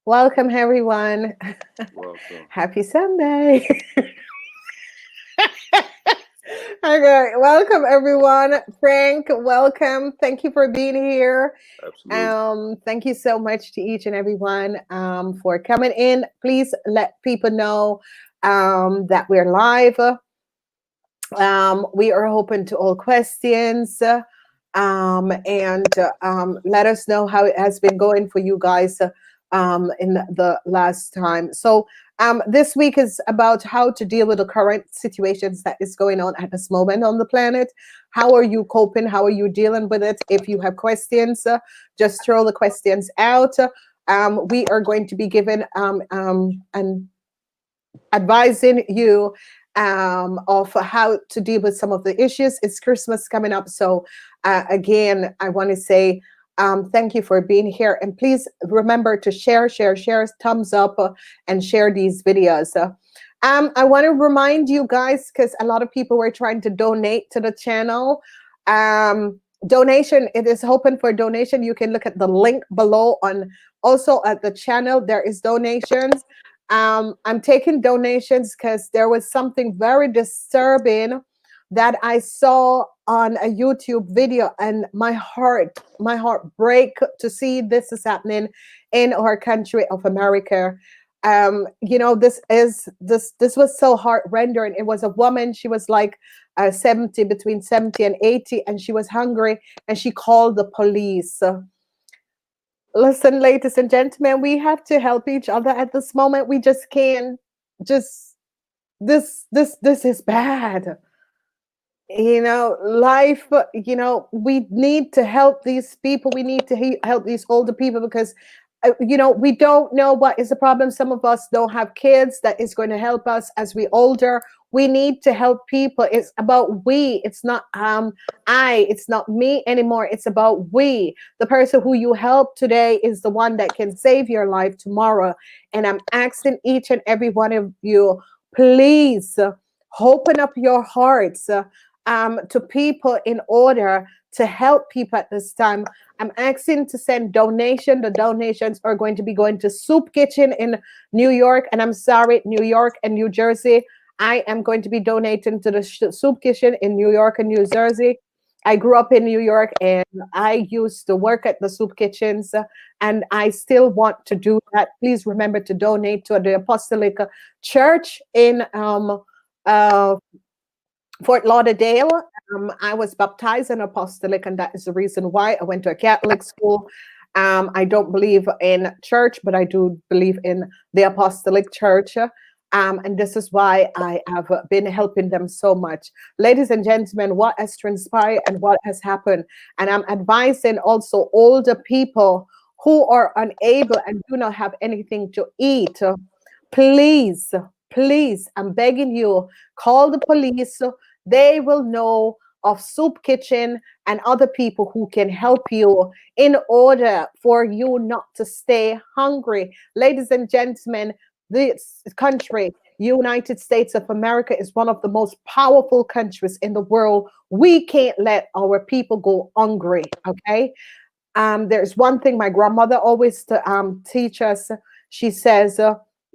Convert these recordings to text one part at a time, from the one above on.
Welcome, everyone. Welcome. Happy Sunday. Okay, welcome, everyone. Frank, welcome. Thank you for being here. Absolutely. Thank you so much to each and everyone for coming in. Please let people know that we're live. We are open to all questions. And let us know how it has been going for you guys in the last time. So this week is about how to deal with the current situations that is going on at this moment on the planet. How are you coping? How are you dealing with it? If you have questions, just throw the questions out. We are going to be given an advising you of how to deal with some of the issues. It's Christmas coming up. So, again, I want to say thank you for being here. And please remember to share, thumbs up, and share these videos. I want to remind you guys, because a lot of people were trying to donate to the channel. Donation, it is open for donation. You can look at the link below on also at the channel. There is donations. I'm taking donations because there was something very disturbing that I saw on a YouTube video, and my heart break to see this is happening in our country of America. This was so heart rendering. It was a woman. She was like 70, between 70 and 80, and she was hungry, and she called the police. Listen, ladies and gentlemen, we have to help each other at this moment. We just can't just this is bad. Life, we need to help these people. We need to help these older people because we don't know what is the problem. Some of us don't have kids that is going to help us as we older. We need to help people. It's about we. It's not it's not me anymore. It's about we. The person who you help today is the one that can save your life tomorrow. And I'm asking each and every one of you, please open up your hearts to people in order to help people at this time. I'm asking to send donation. The donations are going to be going to Soup Kitchen in New York, and I'm sorry, New York and New Jersey. I am going to be donating to the Soup Kitchen in New York and New Jersey. I grew up in New York, and I used to work at the soup kitchens, and I still want to do that. Please remember to donate to the Apostolic Church in uh, Fort Lauderdale. I was baptized in apostolic, and that is the reason why I went to a Catholic school. I don't believe in church, but I do believe in the apostolic church. And this is why I have been helping them so much. Ladies and gentlemen, what has transpired and what has happened. And I'm advising also older people who are unable and do not have anything to eat. Please, please, I'm begging you, call the police. They will know of Soup Kitchen and other people who can help you in order for you not to stay hungry. Ladies and gentlemen, this country, United States of America, is one of the most powerful countries in the world. We can't let our people go hungry, okay? There's one thing my grandmother always teach us. She says,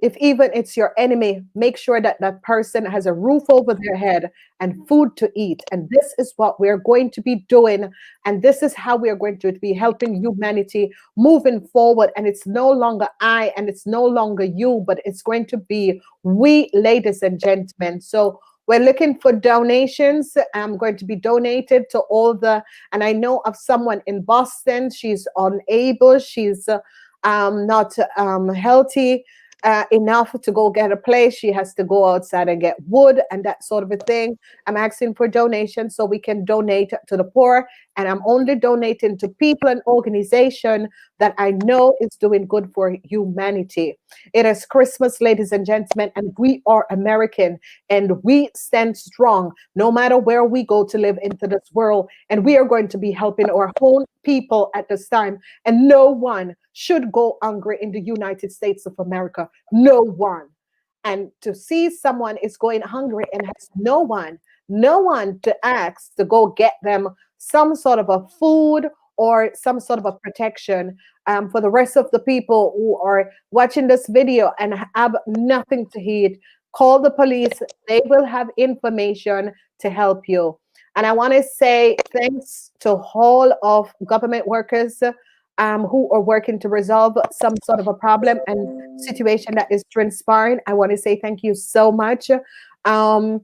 if even it's your enemy, make sure that that person has a roof over their head and food to eat. And this is what we're going to be doing. And this is how we are going to be helping humanity moving forward. And it's no longer I and it's no longer you, but it's going to be we, ladies and gentlemen. So we're looking for donations. I'm going to be donated to all the, and I know of someone in Boston. She's unable. She's not healthy enough to go get a place. She has to go outside and get wood and that sort of a thing. I'm asking for donations so we can donate to the poor. And I'm only donating to people and organization that I know is doing good for humanity. It is Christmas, ladies and gentlemen, and we are American and we stand strong no matter where we go to live into this world. And we are going to be helping our own people at this time. And no one should go hungry in the United States of America. No one. And to see someone is going hungry and has no one to ask to go get them some sort of a food or some sort of a protection for the rest of the people who are watching this video and have nothing to eat. Call the police. They will have information to help you. And I want to say thanks to all of government workers who are working to resolve some sort of a problem and situation that is transpiring. I want to say thank you so much. Um,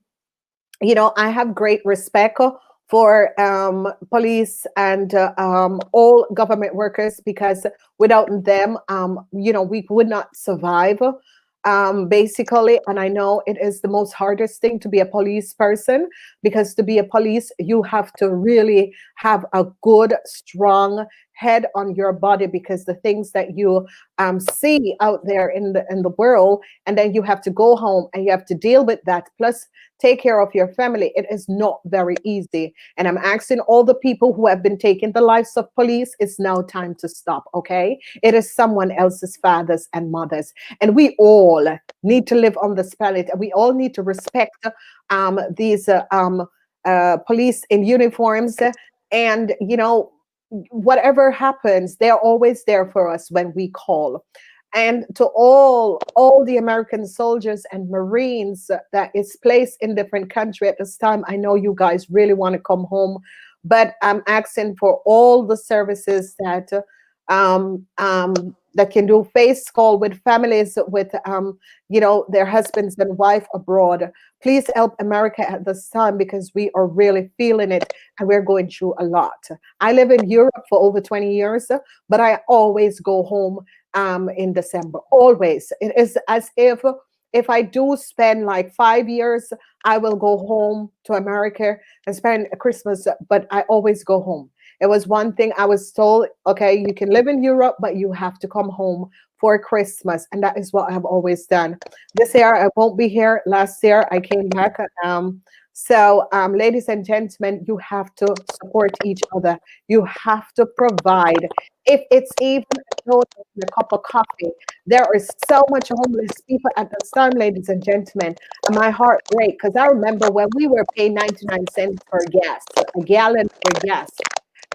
I have great respect for police and all government workers, because without them, we would not survive. Basically, and I know it is the most hardest thing to be a police person, because to be a police, you have to really have a good, strong head on your body, because the things that you see out there in the world, and then you have to go home and you have to deal with that. Plus, take care of your family. It is not very easy. And I'm asking all the people who have been taking the lives of police, it's now time to stop, okay? It is someone else's fathers and mothers. And we all need to live on this planet. And we all need to respect these police in uniforms. And, whatever happens, they're always there for us when we call. And to all the American soldiers and Marines that is placed in different country at this time, I know you guys really want to come home, but I'm asking for all the services that can do face call with families with their husbands and wife abroad. Please help America at this time, because we are really feeling it and we're going through a lot. I live in Europe for over 20 years, but I always go home in December. Always. It is as if I do spend like 5 years, I will go home to America and spend Christmas, but I always go home. It was one thing I was told, okay, you can live in Europe, but you have to come home for Christmas. And that is what I have always done. This year, I won't be here. Last year, I came back. Ladies and gentlemen, you have to support each other. You have to provide. If it's even a note and a cup of coffee, there is so much homeless people at this time, ladies and gentlemen. And my heart breaks, because I remember when we were paying 99 cents for gas, a gallon for gas.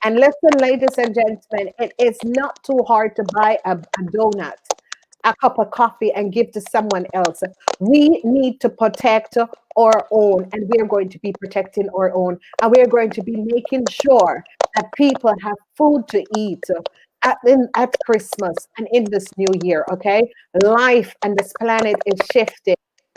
And listen, ladies and gentlemen, it is not too hard to buy a donut, a cup of coffee, and give to someone else. We need to protect our own, and we are going to be protecting our own, and we are going to be making sure that people have food to eat at Christmas and in this new year. Okay, life and this planet is shifting.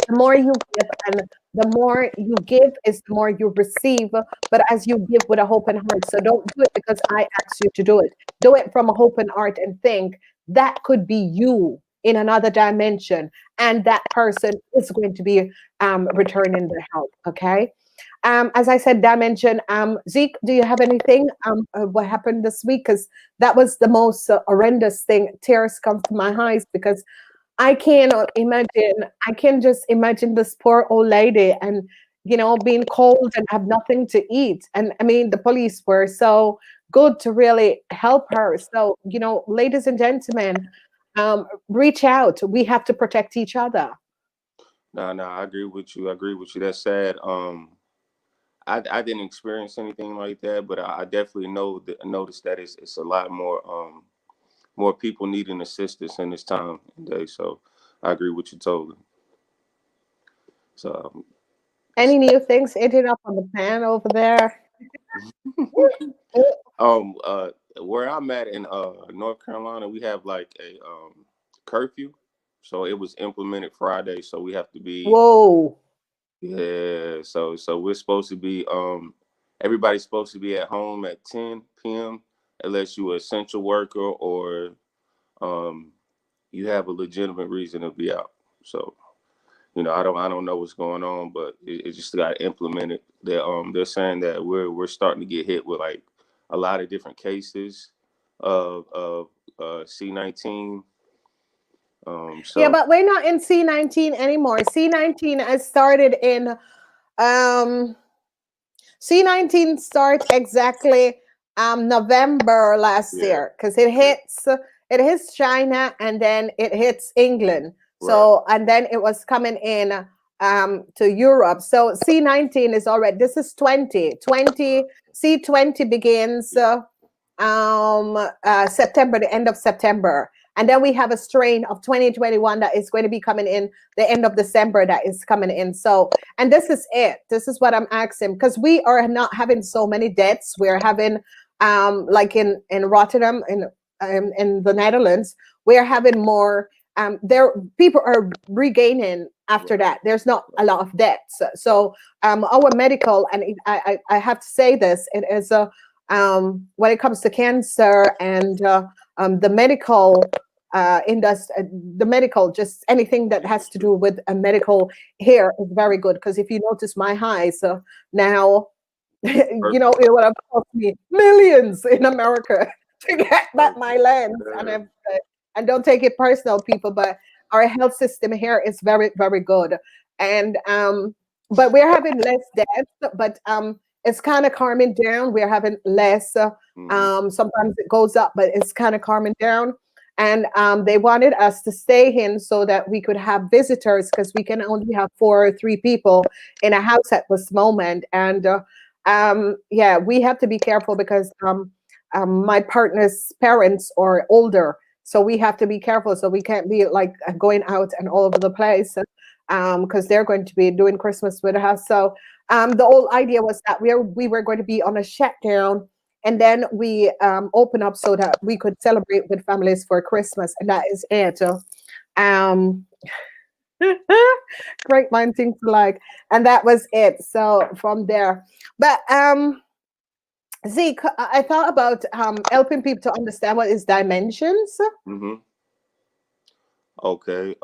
The more you give, and the more you give is the more you receive, but as you give with a open heart. So don't do it because I asked you to do it. Do it from a open heart and think that could be you in another dimension, and that person is going to be returning the help. Okay. As I said, dimension. Zeke, do you have anything? What happened this week? Because that was the most horrendous thing. Tears come to my eyes, because I cannot imagine. I can just imagine this poor old lady, and being cold and have nothing to eat. And I mean, the police were so good to really help her. So, ladies and gentlemen, reach out. We have to protect each other. No, I agree with you. I agree with you. That's sad. I didn't experience anything like that, but I definitely noticed that it's a lot more people needing assistance in this time and day. So I agree with you totally. So Any new things hitting up on the pan over there? um where I'm at in North Carolina, we have like a curfew. So it was implemented Friday. So we have to be Whoa. yeah. So we're supposed to be everybody's supposed to be at home at 10 p.m. unless you're an essential worker or um you have a legitimate reason to be out. So I don't know what's going on, but it just got implemented. They're saying that we're starting to get hit with like a lot of different cases of C-19. Yeah, So but we're not in C-19 anymore. C-19 has started in um C-19 start exactly November last yeah, year, because it hits China, and then it hits England. right. So, and then it was coming in to Europe. So C-19 is already, this is 2020. C-20 begins September, the end of September. And then we have a strain of 2021 that is going to be coming in the end of December that is coming in. So, and this is it. This is what I'm asking because we are not having so many deaths. We're having, like in Rotterdam, in the Netherlands, we're having more. There, people are regaining after that. There's not a lot of deaths. So, our medical, and I have to say this, it is a when it comes to cancer and the medical industry, the medical, just anything that has to do with a medical here is very good. Because if you notice my highs now, you know, it would have cost me millions in America to get back my lens. And don't take it personal, people, but our health system here is very, very good. And but we're having less deaths, but it's kind of calming down. We're having less. Sometimes it goes up, but it's kind of calming down. And they wanted us to stay in so that we could have visitors because we can only have 4 or 3 people in a house at this moment. And yeah, we have to be careful because my partner's parents are older, so we have to be careful. So we can't be like going out and all over the place because they're going to be doing Christmas with us. So the whole idea was that we were going to be on a shutdown, and then we open up so that we could celebrate with families for Christmas, and that is it. Um, great mind things like, and that was it. So from there, but Zeke, I thought about helping people to understand what is dimensions. Mm-hmm. Okay.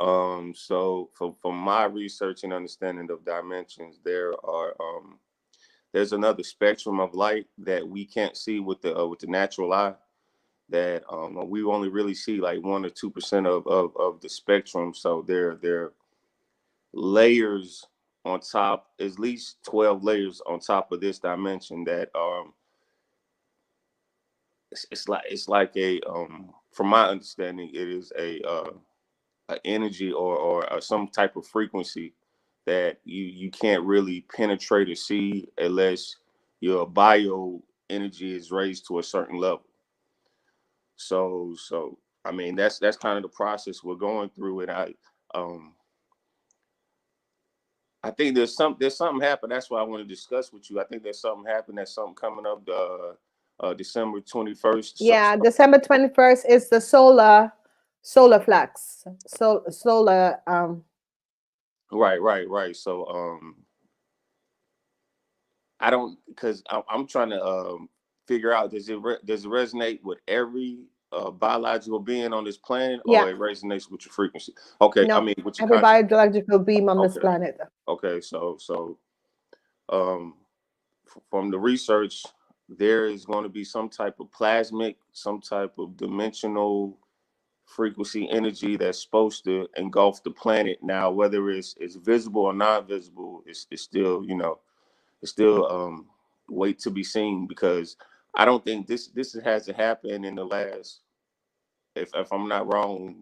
So from my research and understanding of dimensions, there's another spectrum of light that we can't see with the natural eye. That we only really see like 1 or 2% of the spectrum. So there layers on top, at least 12 layers on top of this dimension that it's like a from my understanding it is a energy or some type of frequency that you can't really penetrate or see unless your bio energy is raised to a certain level. So I mean that's kind of the process we're going through, and um I think there's something happened. That's why I want to discuss with you. I think there's something happened. There's something coming up December 21st. Yeah, December 21st is the solar flax. So solar Right. So I don't because I'm trying to figure out does it resonate with every biological being on this planet, yeah, or it resonates with your frequency? Okay, I no, mean with your every conscious. biological beam on this Okay, planet. okay. So um, from the research, there is going to be some type of plasmic, some type of dimensional frequency energy that's supposed to engulf the planet. Now, whether it's visible or not visible, it's still it's still wait to be seen, because I don't think this hasn't happened in the last, if I'm not wrong,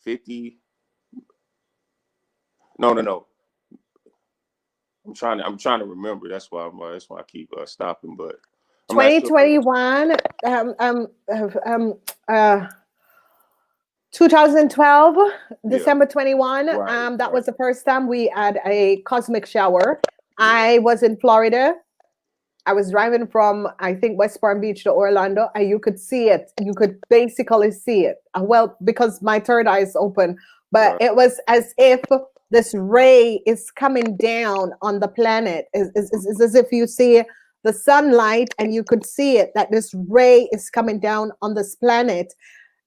50. No. I'm trying to remember. That's why I keep stopping. But I'm not sure. 2021, uh, 2012, Yeah. December 21. Right. That Right. was the first time we had a cosmic shower. Yeah. I was in Florida. I was driving from, I think, West Palm Beach to Orlando, and you could see it. You could basically see it. Well, because my third eye is open, but Right. it was as if this ray is coming down on the planet. It's as if you see the sunlight and you could see it, that this ray is coming down on this planet.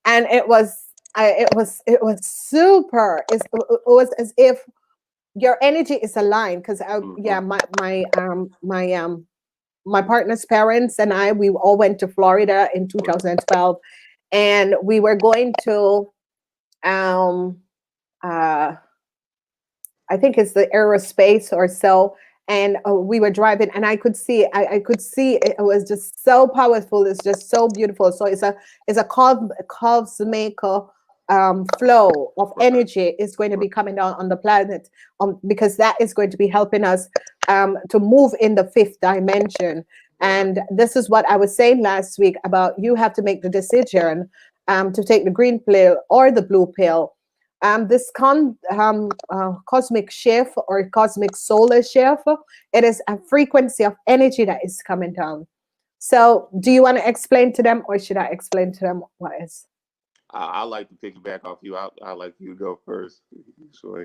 And it was super. It was as if your energy is aligned because yeah, Mm-hmm. my partner's parents and we all went to Florida in Right. 2012, and we were going to um uh I think it's the aerospace or so. And we were driving, and I could see, I could see it was just so powerful. It's just so beautiful. So it's a cosmic flow of Right. energy is going to Right. be coming down on the planet, because that is going to be helping us to move in the fifth dimension. Right. And this is what I was saying last week about you have to make the decision to take the green pill or the blue pill. This cosmic shift or cosmic solar shift, it is a frequency of energy that is coming down. So, do you want to explain to them, or should I explain to them what is? I like to piggyback off you. I like you to go first. So,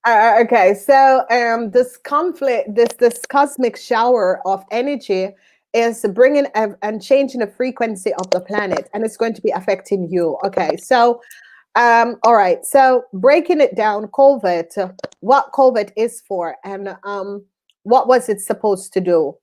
Okay, so this conflict, this cosmic shower of energy is bringing and changing the frequency of the planet, and it's going to be affecting you. Okay, so all right, so breaking it down, COVID, what COVID is for, and what was it supposed to do?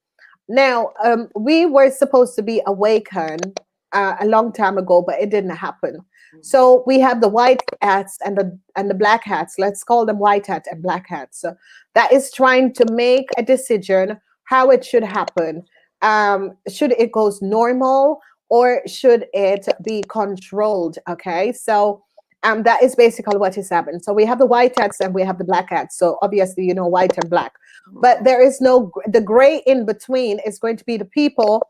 Now, we were supposed to be awakened a long time ago, but it didn't happen. So we have the white hats and the black hats. Let's call them white hat and black hats. So that is trying to make a decision how it should happen. Should it goes normal or should it be controlled? Okay, so that is basically what is happening. So we have the white hats and we have the black hats. So obviously, you know, white and black, but there is no the gray in between is going to be the people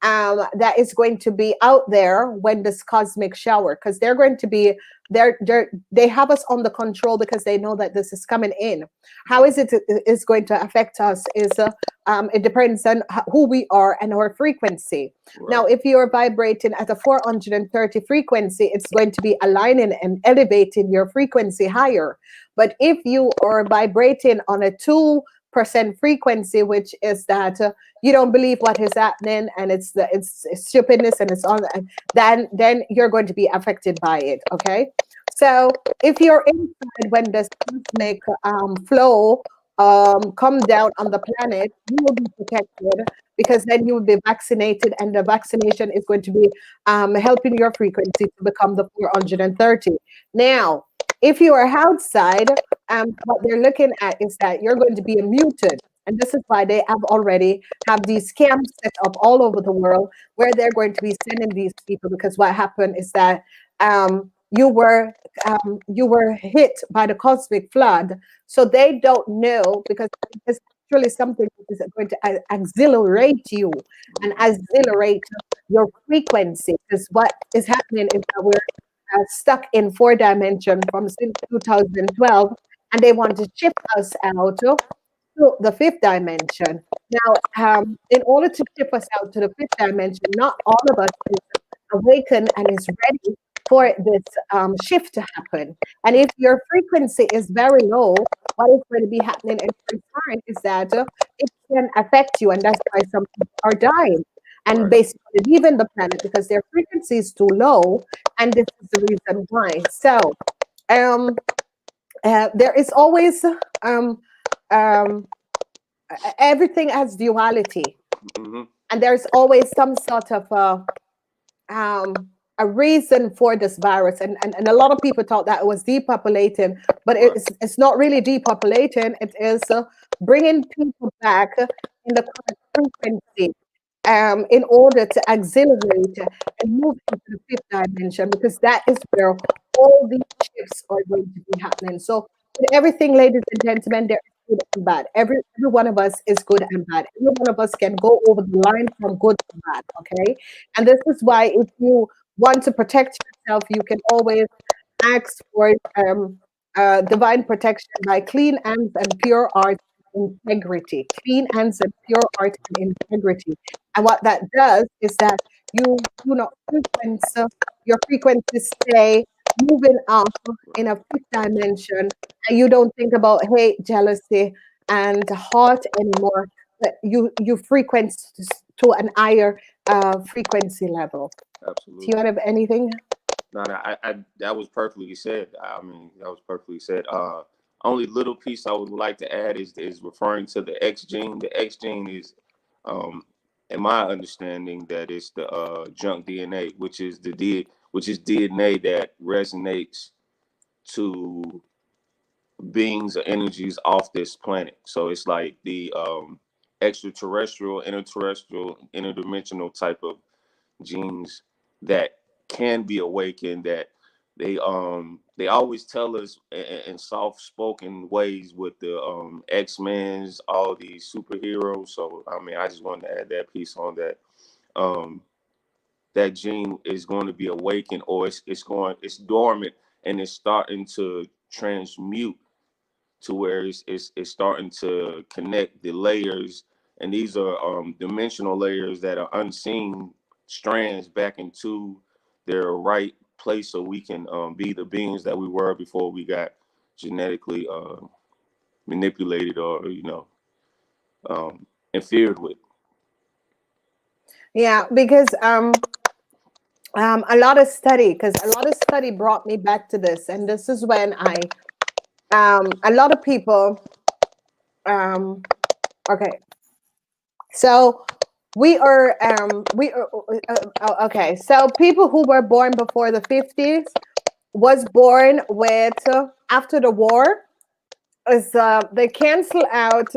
that is going to be out there when this cosmic shower, because they're going to be they have us on the control because they know that this is coming in. How is it is going to affect us is it depends on who we are and our frequency. Now, right. if you are vibrating at a 430 frequency, it's going to be aligning and elevating your frequency higher. But if you are vibrating on a 2% frequency, which is that you don't believe what is happening and it's stupidness and it's on, then you're going to be affected by it. Okay, so if you're inside when this cosmic flow come down on the planet, you will be protected because then you will be vaccinated, and the vaccination is going to be helping your frequency to become the 430. Now, if you are outside, what they're looking at is that you're going to be a mutant. And this is why they have already have these camps set up all over the world where they're going to be sending these people, because what happened is that you were hit by the cosmic flood, so they don't know, because it's actually something that is going to accelerate you and accelerate your frequency. Because what is happening is that we're stuck in 4 dimension from since 2012, and they want to shift us out to the fifth dimension. Now, in order to shift us out to the fifth dimension, not all of us is awakened and is ready for this shift to happen. And if your frequency is very low, what is going to be happening in time is that it can affect you, and that's why some people are dying and Right. basically leaving the planet because their frequency is too low, and this is the reason why. So, um, there is always um, everything has duality, Mm-hmm. and there's always some sort of a reason for this virus, and a lot of people thought that it was depopulating, but Right. it's not really depopulating. It is bringing people back in the correct frequency in order to accelerate and move into the fifth dimension, because that is where all these shifts are going to be happening. So, with everything, ladies and gentlemen, there is good and bad. Every one of us is good and bad. Every one of us can go over the line from good to bad. Okay, and this is why if you want to protect yourself, you can always ask for divine protection by clean hands and pure heart and integrity. Clean hands and pure heart and integrity. And what that does is that you do not frequency, your frequencies stay moving up in a fifth dimension, and you don't think about hate, jealousy, and heart anymore. But you frequency to an higher frequency level. Do you Absolutely. have anything? No, no, that was perfectly said. I mean, that was perfectly said. Only little piece I would like to add is referring to the X gene. The X gene is, um, in my understanding, that it's the junk DNA, which is DNA that resonates to beings or energies off this planet. So it's like the extraterrestrial, interdimensional type of genes that can be awakened, that they always tell us in soft spoken ways with the X-Men's, all these superheroes. So I mean, I just wanted to add that piece on that. Um, that gene is going to be awakened, or it's dormant, and it's starting to transmute to where it's starting to connect the layers, and these are dimensional layers that are unseen strands back into their right place, so we can be the beings that we were before we got genetically manipulated, or interfered with. Yeah, because a lot of study, brought me back to this, and this is when a lot of people, um, okay, so okay, so people who were born before the 50s was born with after the war, is they cancel out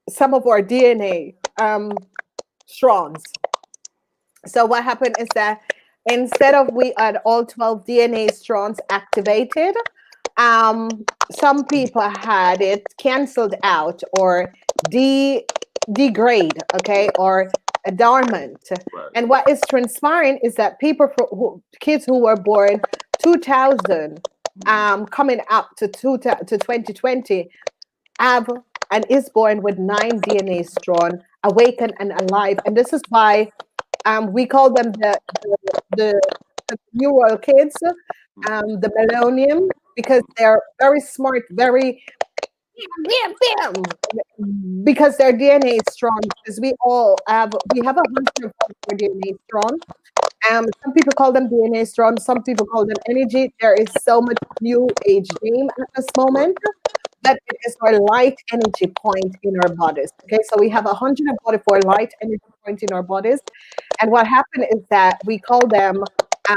some of our DNA strands. So what happened is that instead of we had all 12 DNA strands activated, some people had it canceled out or degrade, okay, or dormant. Right. And what is transpiring is that kids who were born 2000, coming up to 2020, have and is born with 9 DNA strand awakened and alive. And this is why we call them the, the neural kids, the millennium, because they're very smart, very bam, bam, bam, because their DNA is strong. Because we have 144 DNA strong. Some people call them DNA strong. Some people call them energy. There is so much new age name at this Right. moment that it is our light energy point in our bodies. Okay, so we have 144 light energy point in our bodies, and what happened is that we call them,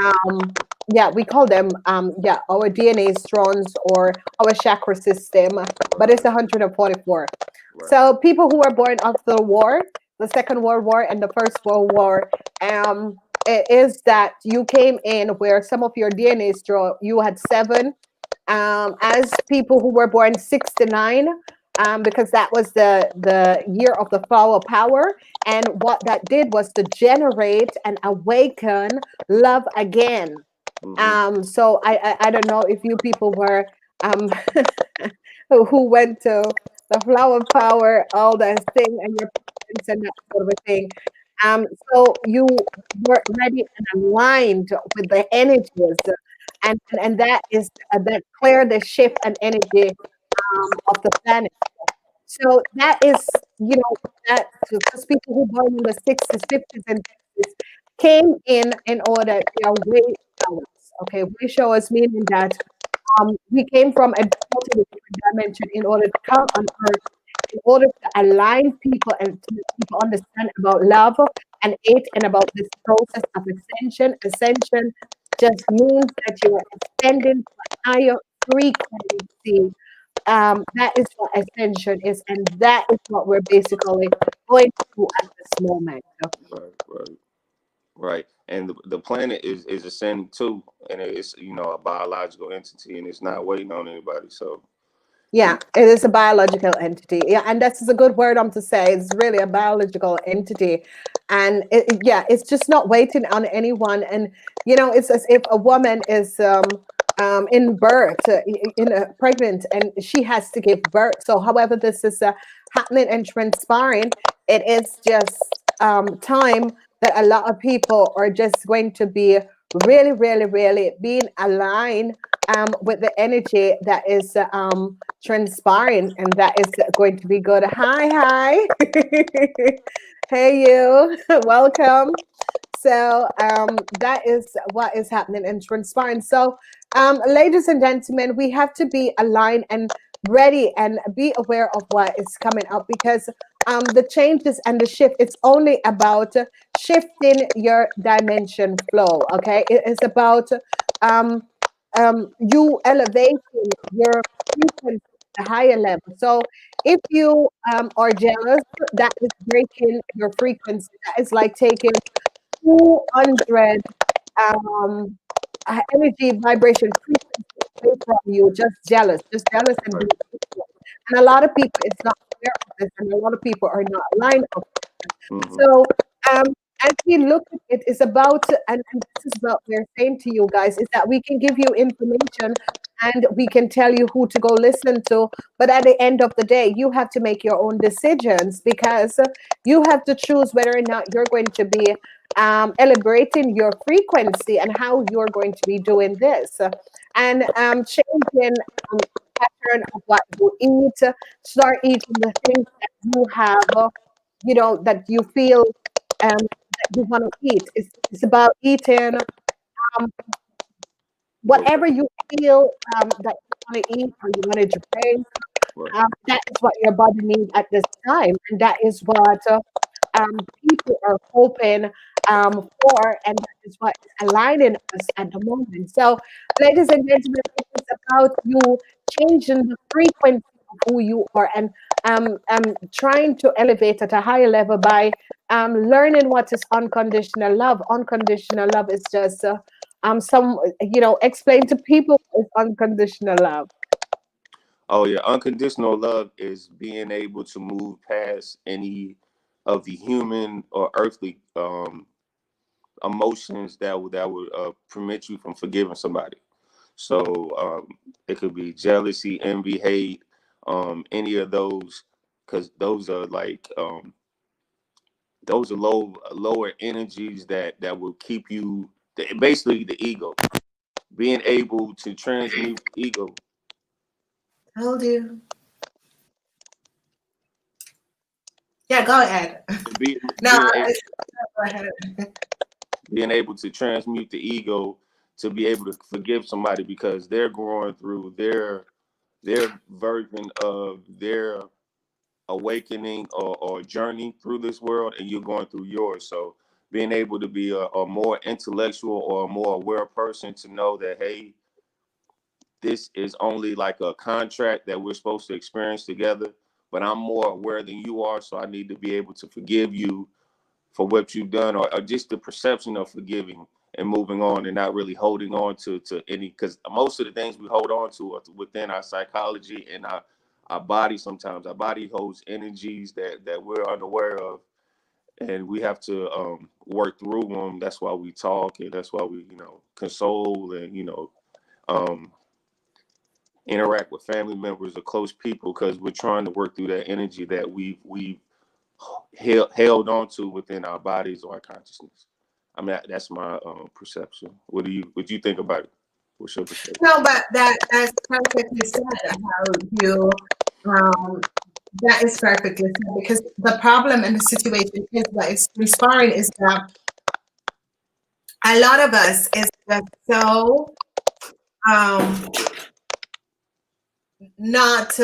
our DNA strands or our chakra system, but it's 144. Right. So people who were born after the war, the Second World War and the First World War, it is that you came in where some of your DNA strand, you had 7, as people who were born 69, because that was the year of the flower power, and what that did was to generate and awaken love again. Mm-hmm. So I don't know if you people were um, who went to the flower power, all that thing, and your parents and that sort of a thing. So you were ready and aligned with the energies, and that is that clear the shift and energy of the planet. So that is, that because people who born in the 60s, 50s, and 60s came in order, they are way showers. Okay, way showers meaning that we came from a totally different dimension in order to come on earth, in order to align people and to make people understand about love and it and about this process of ascension. Ascension just means that you are ascending to a higher frequency. That is what ascension is, and that is what we're basically going through at this moment. Right. Right. Right. And the planet is ascending too, and it's a biological entity, and it's not waiting on anybody. So Yeah, it is a biological entity. Yeah, and that's a good word to say. It's really a biological entity, and yeah, it's just not waiting on anyone. And it's as if a woman is in birth, pregnant, and she has to give birth. So, however, this is happening and transpiring, it is just time that a lot of people are just going to be really, really, really being aligned with the energy that is transpiring, and that is going to be good. Hi, hi. Hey, you. Welcome. So that is what is happening and transpiring. So, ladies and gentlemen, we have to be aligned and ready and be aware of what is coming up, because the changes and the shift, it's only about shifting your dimension flow. Okay, it is about um, you elevating your frequency to a higher level. So if you are jealous, that is breaking your frequency. That is like taking 200 um, energy vibration frequency away from you, just jealous and Right. being hateful. And a lot of people is not aware of this, and a lot of people are not aligned of this. Mm-hmm. So as we look at it, it's about, and this is what we're saying to you guys, is that we can give you information and we can tell you who to go listen to. But at the end of the day, you have to make your own decisions, because you have to choose whether or not you're going to be elaborating your frequency and how you're going to be doing this, and changing pattern of what you eat. Start eating the things that you have, that you feel that you want to eat. It's about eating Okay. whatever you feel that you want to eat or you want to drink. Right. That is what your body needs at this time, and that is what people are hoping for, and that is what is aligning us at the moment. So, ladies and gentlemen, it is about you changing the frequency of who you are, and trying to elevate at a higher level by learning what is unconditional love. Unconditional love is just explain to people what is unconditional love. Oh yeah, unconditional love is being able to move past any of the human or earthly emotions that would permit you from forgiving somebody. So it could be jealousy, envy, hate, any of those, because those are lower energies that will keep you. Basically, the ego. Being able to transmute the ego Told you. Yeah, go ahead. be, No, being able go ahead. being able to transmute the ego to be able to forgive somebody because they're going through their version of their awakening or journey through this world, and you're going through yours. So being able to be a more intellectual or a more aware person to know that, hey, this is only like a contract that we're supposed to experience together, but I'm more aware than you are, so I need to be able to forgive you for what you've done, or just the perception of forgiving and moving on, and not really holding on to any, because most of the things we hold on to are within our psychology and our body. Sometimes our body holds energies that we're unaware of, and we have to work through them. That's why we talk, and that's why we console, and um, interact with family members or close people, because we're trying to work through that energy that we've held on to within our bodies or our consciousness. I mean, that's my perception. What do you think about it? What's your perspective? No, but that's perfectly said. How you um, that is perfectly said, because the problem and the situation is that it's inspiring is that a lot of us is just so um, not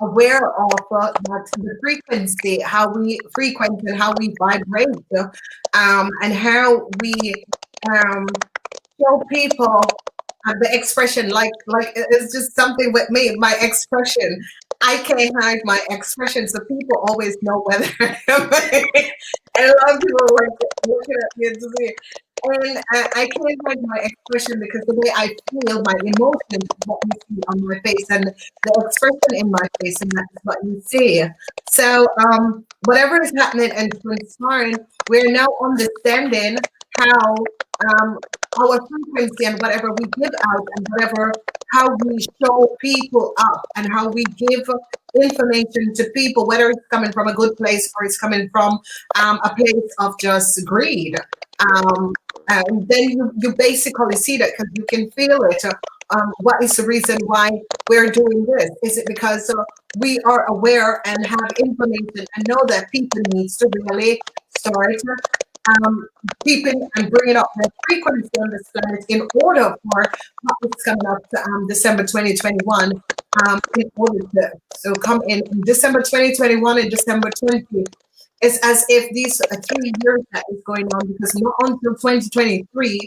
aware of that the frequency, how we frequent and how we vibrate, and how we show people the expression. Like it's just something with me, my expression. I can't hide my expression, so people always know whether. And a lot of people are like looking at me and just saying, and I can't hide my expression because the way I feel, my emotions, is what you see on my face, and the expression in my face, and that's what you see. So, whatever is happening and transpiring, we're now understanding how our frequency and whatever we give out and whatever how we show people up and how we give information to people, whether it's coming from a good place or it's coming from a place of just greed. And then you basically see that because you can feel it. What is the reason why we're doing this? Is it because we are aware and have information and know that people needs to really start keeping and bringing up their frequency on this planet in order for what is coming up to December 2021, in order to so come in December 2021 and December 20. It's as if these 3 years that is going on, because not until 2023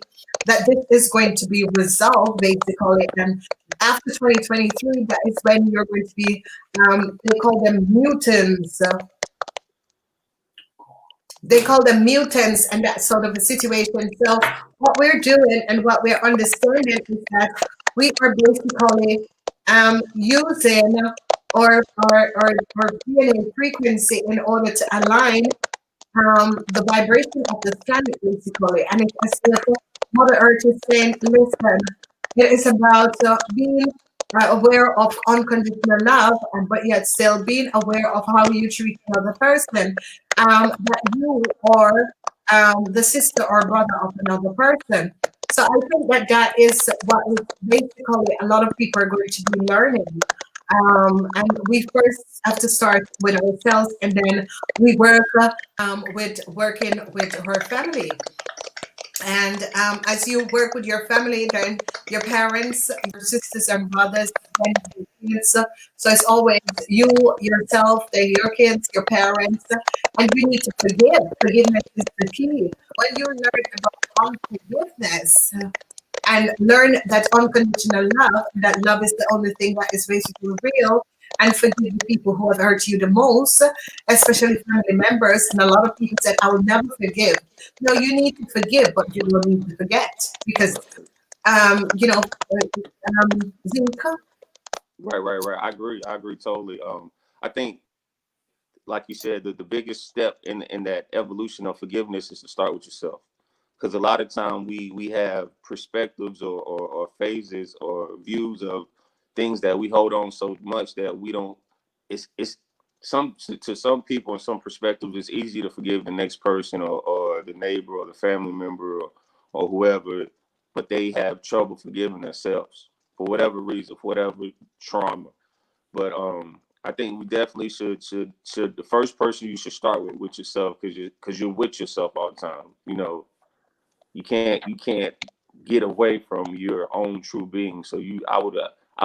that this is going to be resolved, basically. And after 2023, that is when you're going to be, they call them mutants. they call them mutants and that sort of a situation. So what we're doing and what we're understanding is that we are basically using or feeling frequency in order to align the vibration of the planet basically. And it's as if Mother Earth is saying, listen, it is about being aware of unconditional love, and but yet still being aware of how you treat another person. That you are the sister or brother of another person. So I think that that is what is basically a lot of people are going to be learning. And we first have to start with ourselves, and then we work with working with her family. And as you work with your family, then your parents, your sisters and brothers, then your kids. So it's always you, yourself, then your kids, your parents, and you need to forgive. Forgiveness is the key. When you learn about unforgiveness and learn that unconditional love, that love is the only thing that is basically real, and forgive the people who have hurt you the most, especially family members. And a lot of people said, I will never forgive. No, you need to forgive, but you will need to forget because, you know, Zeke. Right. I agree totally. I think, like you said, the biggest step in that evolution of forgiveness is to start with yourself. Because a lot of time we have perspectives or phases or views of things that we hold on so much that we don't. It's some to some people and some perspectives. It's easy to forgive the next person or the neighbor or the family member or whoever, but they have trouble forgiving themselves for whatever reason, for whatever trauma. But I think we definitely should the first person you should start with yourself, because you're with yourself all the time. You know, you can't get away from your own true being. So I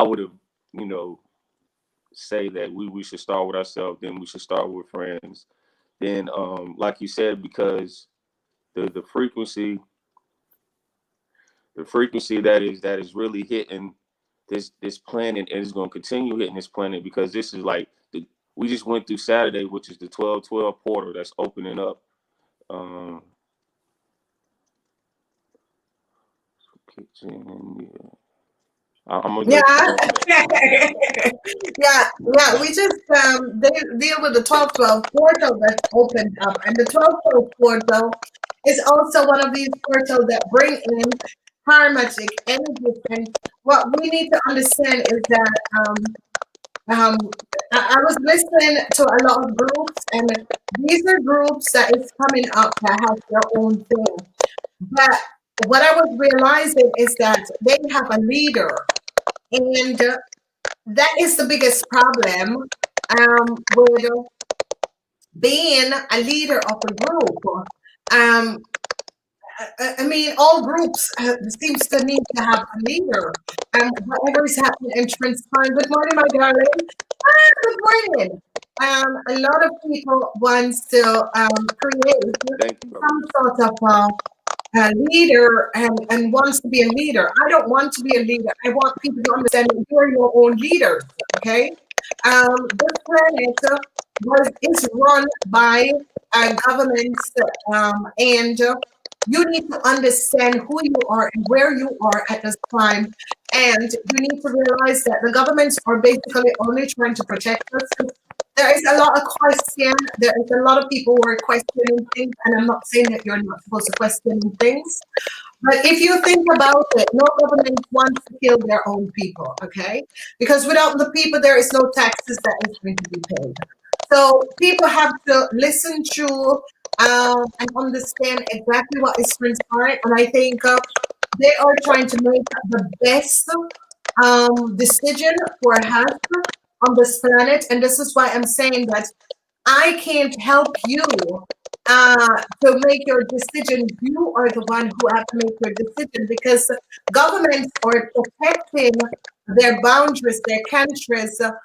would have you know say that we should start with ourselves, then we should start with friends, then like you said, because the frequency that is really hitting this planet, and is going to continue hitting this planet, because this is like we just went through Saturday, which is the 12/12 portal that's opening up. um Kitchen, yeah. I'm gonna Yeah, let you go. yeah. We just they deal with the 12/12 portal that opened up, and the 12/12 portal is also one of these portals that bring in karmatic energies. And what we need to understand is that um, I was listening to a lot of groups, and these are groups that is coming up that have their own thing. But what I was realizing is that they have a leader, and that is the biggest problem with being a leader of a group. Um, I mean, all groups seems to need to have a leader. Whatever is happening in transpiring. Good morning, my darling. Good morning. A lot of people wants to create Thank you, some sort of leader and wants to be a leader. I don't want to be a leader. I want people to understand that you are your own leaders. Okay. This planet is run by governments, and you need to understand who you are and where you are at this time. And you need to realize that the governments are basically only trying to protect us. There is a lot of question. There is a lot of people who are questioning things, and I'm not saying that you're not supposed to question things. But if you think about it, no government wants to kill their own people, okay? Because without the people, there is no taxes that is going to be paid. So people have to listen to and understand exactly what is transpiring. And I think they are trying to make the best decision for us on this planet. And this is why I'm saying that I can't help you to make your decision. You are the one who have to make your decision, because governments are protecting their boundaries, their countries, their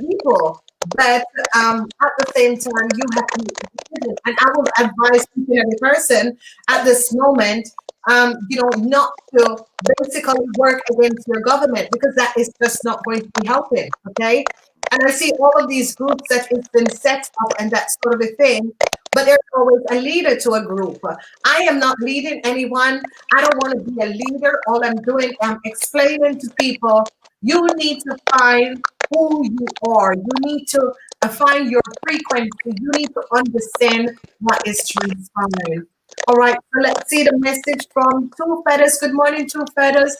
people. But at the same time, you have to make a decision. And I will advise each and every person at this moment not to basically work against your government, because that is just not going to be helping. Okay. And I see all of these groups that it's been set up and that sort of a thing, but there's always a leader to a group. I am not leading anyone. I don't want to be a leader. All I'm doing, I'm explaining to people, you need to find who you are. You need to find your frequency. You need to understand what is transpiring. All right, so let's see the message from Two Feathers. Good morning, Two Feathers.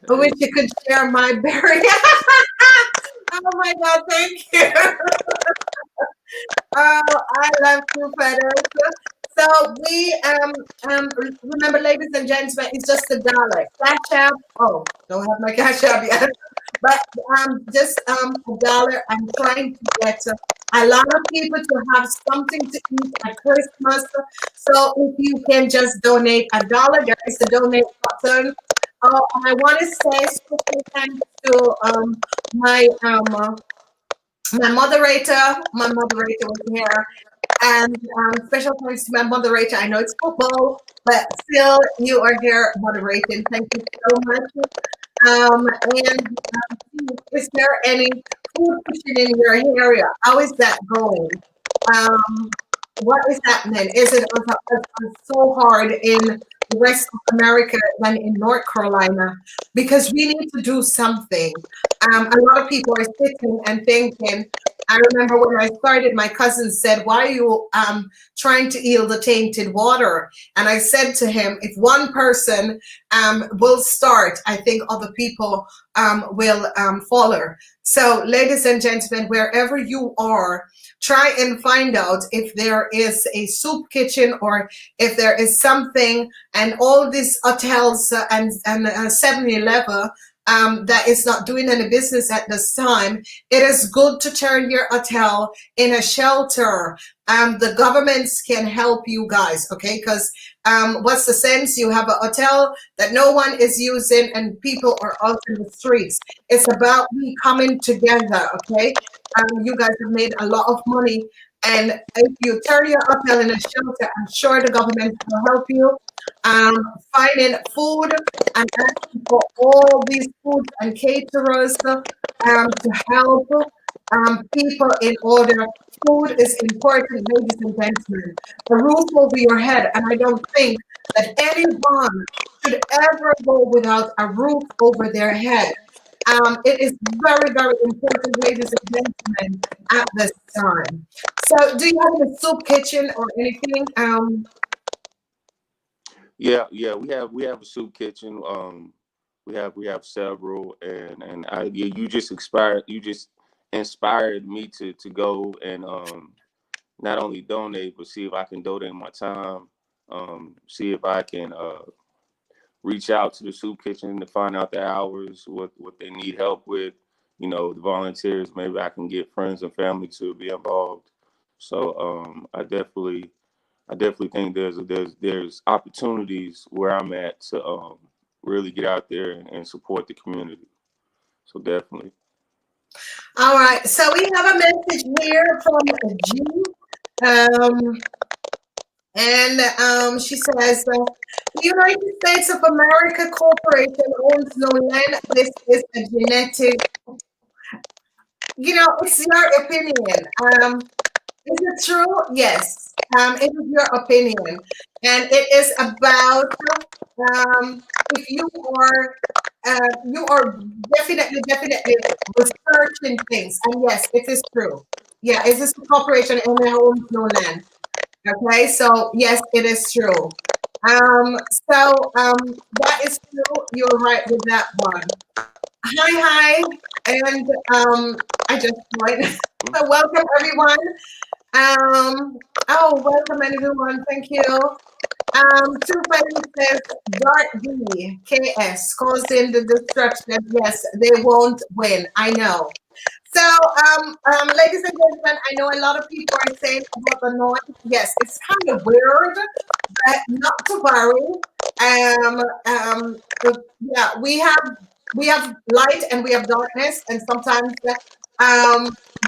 I wish you could share my berry. Oh my God, thank you. Oh, I love Two Feathers. So we remember, ladies and gentlemen, it's just $1. Cash app. Oh, don't have my cash app yet. But just $1. I'm trying to get a lot of people to have something to eat at Christmas. So if you can just donate $1, there is the donate button. Oh, and I want to say special thanks to my my moderator. My moderator was here. And special thanks to my moderator. I know it's football, but still, you are here moderating. Thank you so much. And is there any food kitchen in your area? How is that going? What is happening? Is it so hard in the rest of America than in North Carolina? Because we need to do something. A lot of people are sitting and thinking. I remember when I started, my cousin said, "Why are you trying to heal the tainted water?" And I said to him, if one person will start, I think other people will follow. So, ladies and gentlemen, wherever you are, try and find out if there is a soup kitchen or if there is something, and all these hotels and 7-Eleven that is not doing any business at this time. It is good to turn your hotel in a shelter. The governments can help you guys, okay? Because what's the sense? You have a hotel that no one is using and people are out in the streets. It's about we coming together, okay? You guys have made a lot of money. And if you turn your hotel in a shelter, I'm sure the government will help you finding food and asking for all these foods and caterers to help people in order. Food is important, ladies and gentlemen. A roof over your head, and I don't think that anyone should ever go without a roof over their head. It is very, very important, ladies and gentlemen, at this time. So, do you have a soup kitchen or anything? Yeah, we have a soup kitchen. We have several, and you just inspired me to go and not only donate, but see if I can donate my time. See if I can reach out to the soup kitchen to find out the hours, what they need help with. You know, the volunteers. Maybe I can get friends and family to be involved. So I definitely think there's opportunities where I'm at to really get out there and support the community. So definitely. All right. So we have a message here from G. And she says, the United States of America Corporation owns no land. This is a genetic, it's your opinion. Is it true? Yes. It is your opinion. And it is about if you are definitely researching things. And yes, it is true. Yeah, it is a corporation and they own no land. Okay, so yes, it is true. That is true. You're right with that one. Hi, and I just joined. So welcome everyone. Welcome everyone. Thank you. Two Friends says Dart D KS causing the destruction. Yes, they won't win. I know. So, ladies and gentlemen, I know a lot of people are saying about the noise. Yes, it's kind of weird, but not to worry. Yeah, we have light and we have darkness, and sometimes, yeah,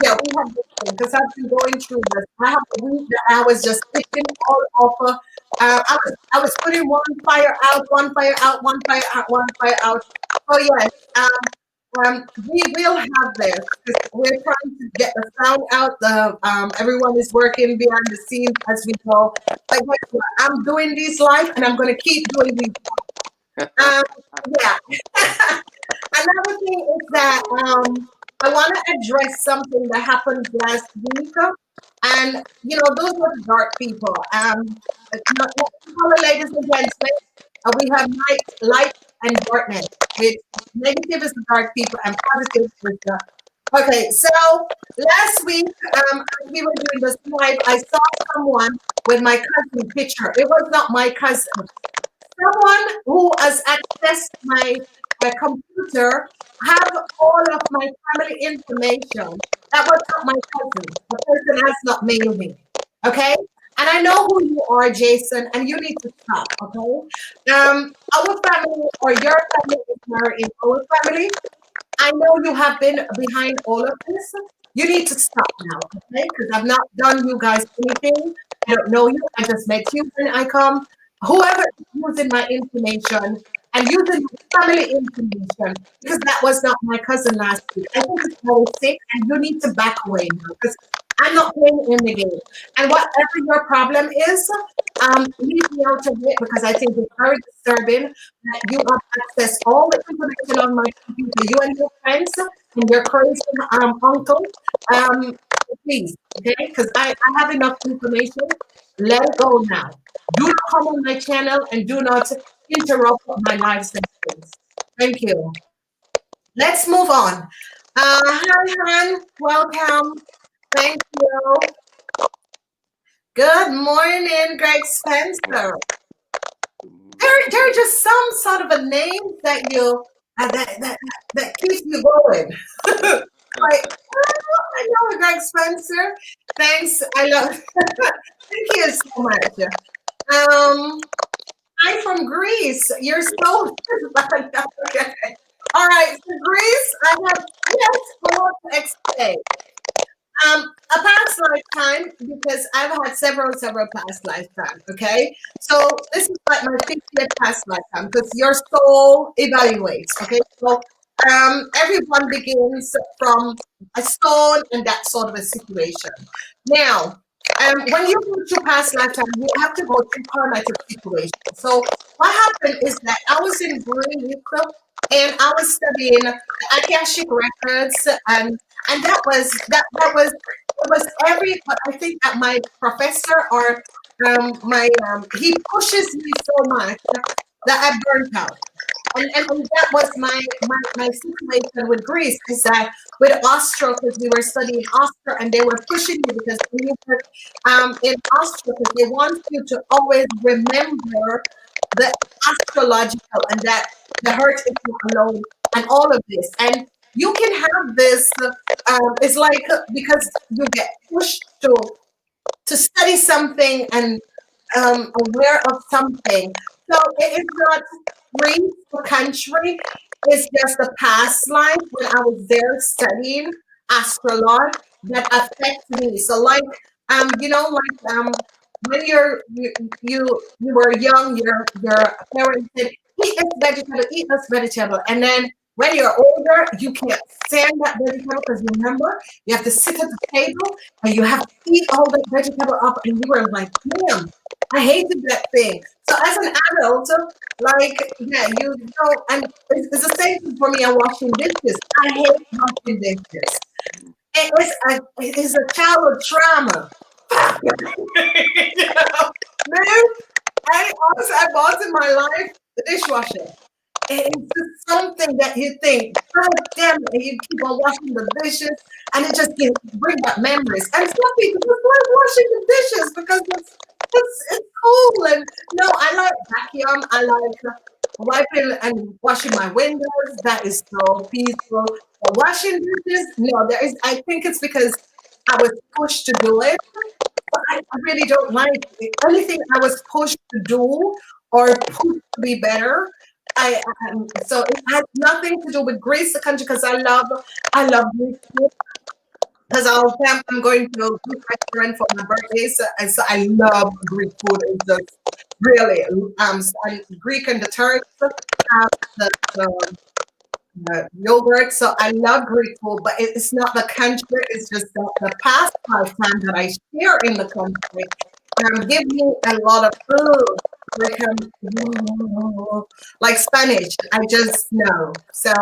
we have this thing because I've been going through this. I have a week that I was just picking all off I was putting one fire out, one fire out, one fire out, one fire out. Oh yes, we will have this. 'Cause we're trying to get the sound out. The everyone is working behind the scenes as we go. But guess what? I'm doing these live, and I'm going to keep doing these. Um, yeah. Another thing is that I want to address something that happened last week, and those were the dark people. Ladies and gentlemen, we have light and darkness. Which negative is the dark people, and positive is the. Okay, so last week, as we were doing this live, I saw someone with my cousin picture. It was not my cousin. Someone who has accessed my computer have all of my family information. That was not my cousin. The person has not mailed me. Okay? And I know who you are, Jason, and you need to stop, okay? Our family or your family is married in our family. I know you have been behind all of this. You need to stop now, okay? Because I've not done you guys anything. I don't know you. I just met you when I come. Whoever is using my information and using my family information, because that was not my cousin last week. I think it's very sick, and you need to back away now because I'm not playing in the game. And whatever your problem is, leave me out of it because I think it's very disturbing that you have access all the information on my computer, you and your friends and your crazy uncle. Please, okay? Because I have enough information. Let it go now. Do not come on my channel and do not interrupt my live sessions. Thank you. Let's move on. Hi, Han. Welcome. Thank you. Good morning, Greg Spencer. There are just some sort of a name that you that keeps you going. Like, I know Greg Spencer. Thanks. I love. Thank you so much. I'm from Greece. You're so okay. All right, so Greece. I have a lot to explain. A past lifetime, because I've had several past lifetimes, okay? So this is like my 50th past lifetime because your soul evaluates, okay? So everyone begins from a stone and that sort of a situation. Now, when you go to past lifetime, you have to go through karmatic situation. So what happened is that I was in Greece and I was studying Akashic records and that was it was every. But I think that my professor or he pushes me so much that I burnt out. And that was my situation with Greece is that with Austro, because we were studying Austro and they were pushing me because when you were in Austro, because they want you to always remember the astrological and that the hurt is not alone and all of this. And you can have this, it's like because you get pushed to study something and aware of something. So it is not free for country. It's just a past life when I was there studying astrology that affects me. So like when you were young, your parents said eat this vegetable, and then when you're older, you can't stand that vegetable because remember, you have to sit at the table and you have to eat all the vegetable up, and you were like, damn, I hated that thing. So as an adult, like, yeah, and it's the same thing for me on washing dishes. I hate washing dishes. It is a childhood trauma. You know, man, I bought in my life the dishwasher. It's just something that you think, God damn it, and you keep on washing the dishes, and it just bring back memories. And some people just like washing the dishes because it's cool. And no, I like vacuum. I like wiping and washing my windows. That is so peaceful. But washing dishes, no, there is. I think it's because I was pushed to do it. But I really don't like it. Anything I was pushed to do or pushed to be better. So it has nothing to do with Greece, the country, because I love Greece. because I'm going to a Greek restaurant for my birthday, so I love Greek food. It's just really and Greek and the Turks have the yogurt. So I love Greek food, but it's not the country. It's just the pastime that I share in the country. Give me a lot of food. Like Spanish, I just know. So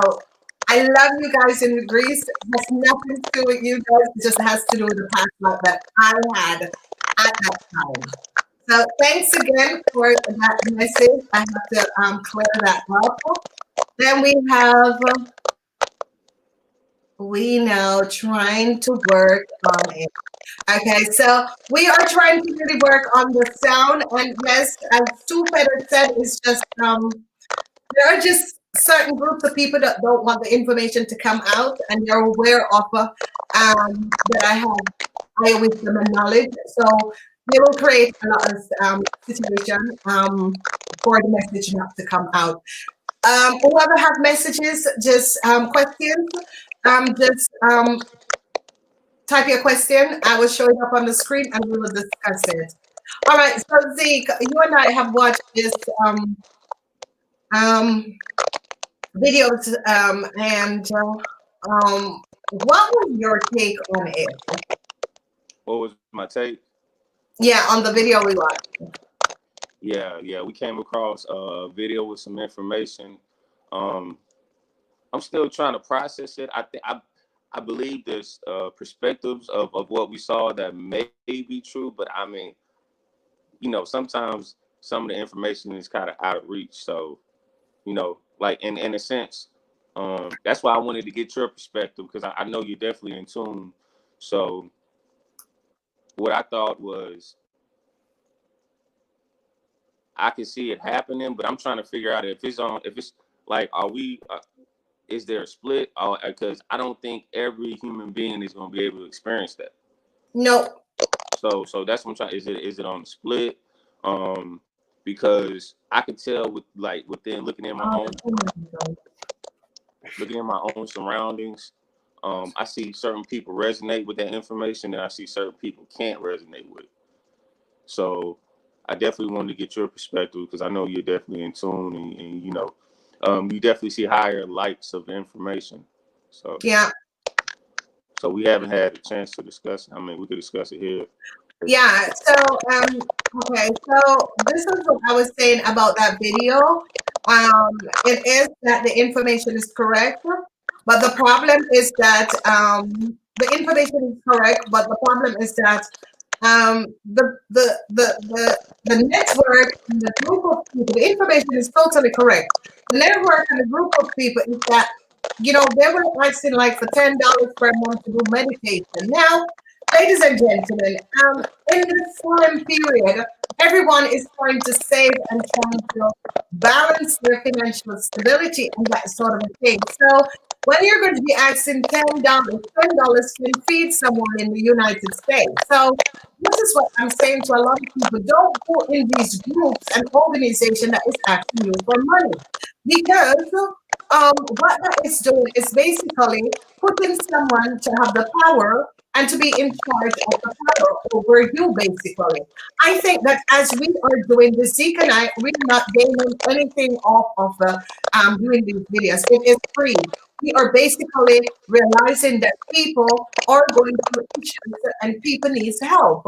I love you guys in Greece. It has nothing to do with you guys. It just has to do with the past life that I had at that time. So thanks again for that message. I have to clear that up. Then we now trying to work on it. Okay, so we are trying to really work on the sound, and yes, as Stu Peter said, it's just there are just certain groups of people that don't want the information to come out, and they're aware of that I have higher wisdom and knowledge. So they will create a lot of situation for the message not to come out. Whoever have messages, just questions, just type your question. I will show it up on the screen and we will discuss it. All right, so Zeke, you and I have watched this videos and what was your take on it? What was my take? Yeah, on the video we watched. Yeah, we came across a video with some information. I'm still trying to process it. I believe there's perspectives of what we saw that may be true, but I mean, sometimes some of the information is kind of out of reach. So, like in a sense, that's why I wanted to get your perspective, because I know you're definitely in tune. So what I thought was, I can see it happening, but I'm trying to figure out if it's like, is there a split? Because I don't think every human being is going to be able to experience that. No. So that's what I'm trying. Is it on the split? Because I can tell within looking at my own surroundings, I see certain people resonate with that information, and I see certain people can't resonate with it. So I definitely wanted to get your perspective, because I know you're definitely in tune, and you definitely see higher lights of information. So yeah. So we haven't had a chance to discuss it. I mean, we could discuss it here. Yeah. So okay. So this is what I was saying about that video. It is that the information is correct, but the problem is that the information is correct, but the problem is that the network and the group of people, the information is totally correct. The network and the group of people is that, they were asking like for $10 per month to do meditation. Now, ladies and gentlemen, in this time period, everyone is trying to save and trying to balance their financial stability and that sort of a thing. So when you're going to be asking $10 can feed someone in the United States. So this is what I'm saying to a lot of people. Don't go in these groups and organizations that is asking you for money. Because what that is doing is basically putting someone to have the power and to be in charge of the power over you, basically. I think that as we are doing this, Zeke and I, we're not gaining anything off of doing these videos. It is free. We are basically realizing that people are going through issues and people need help.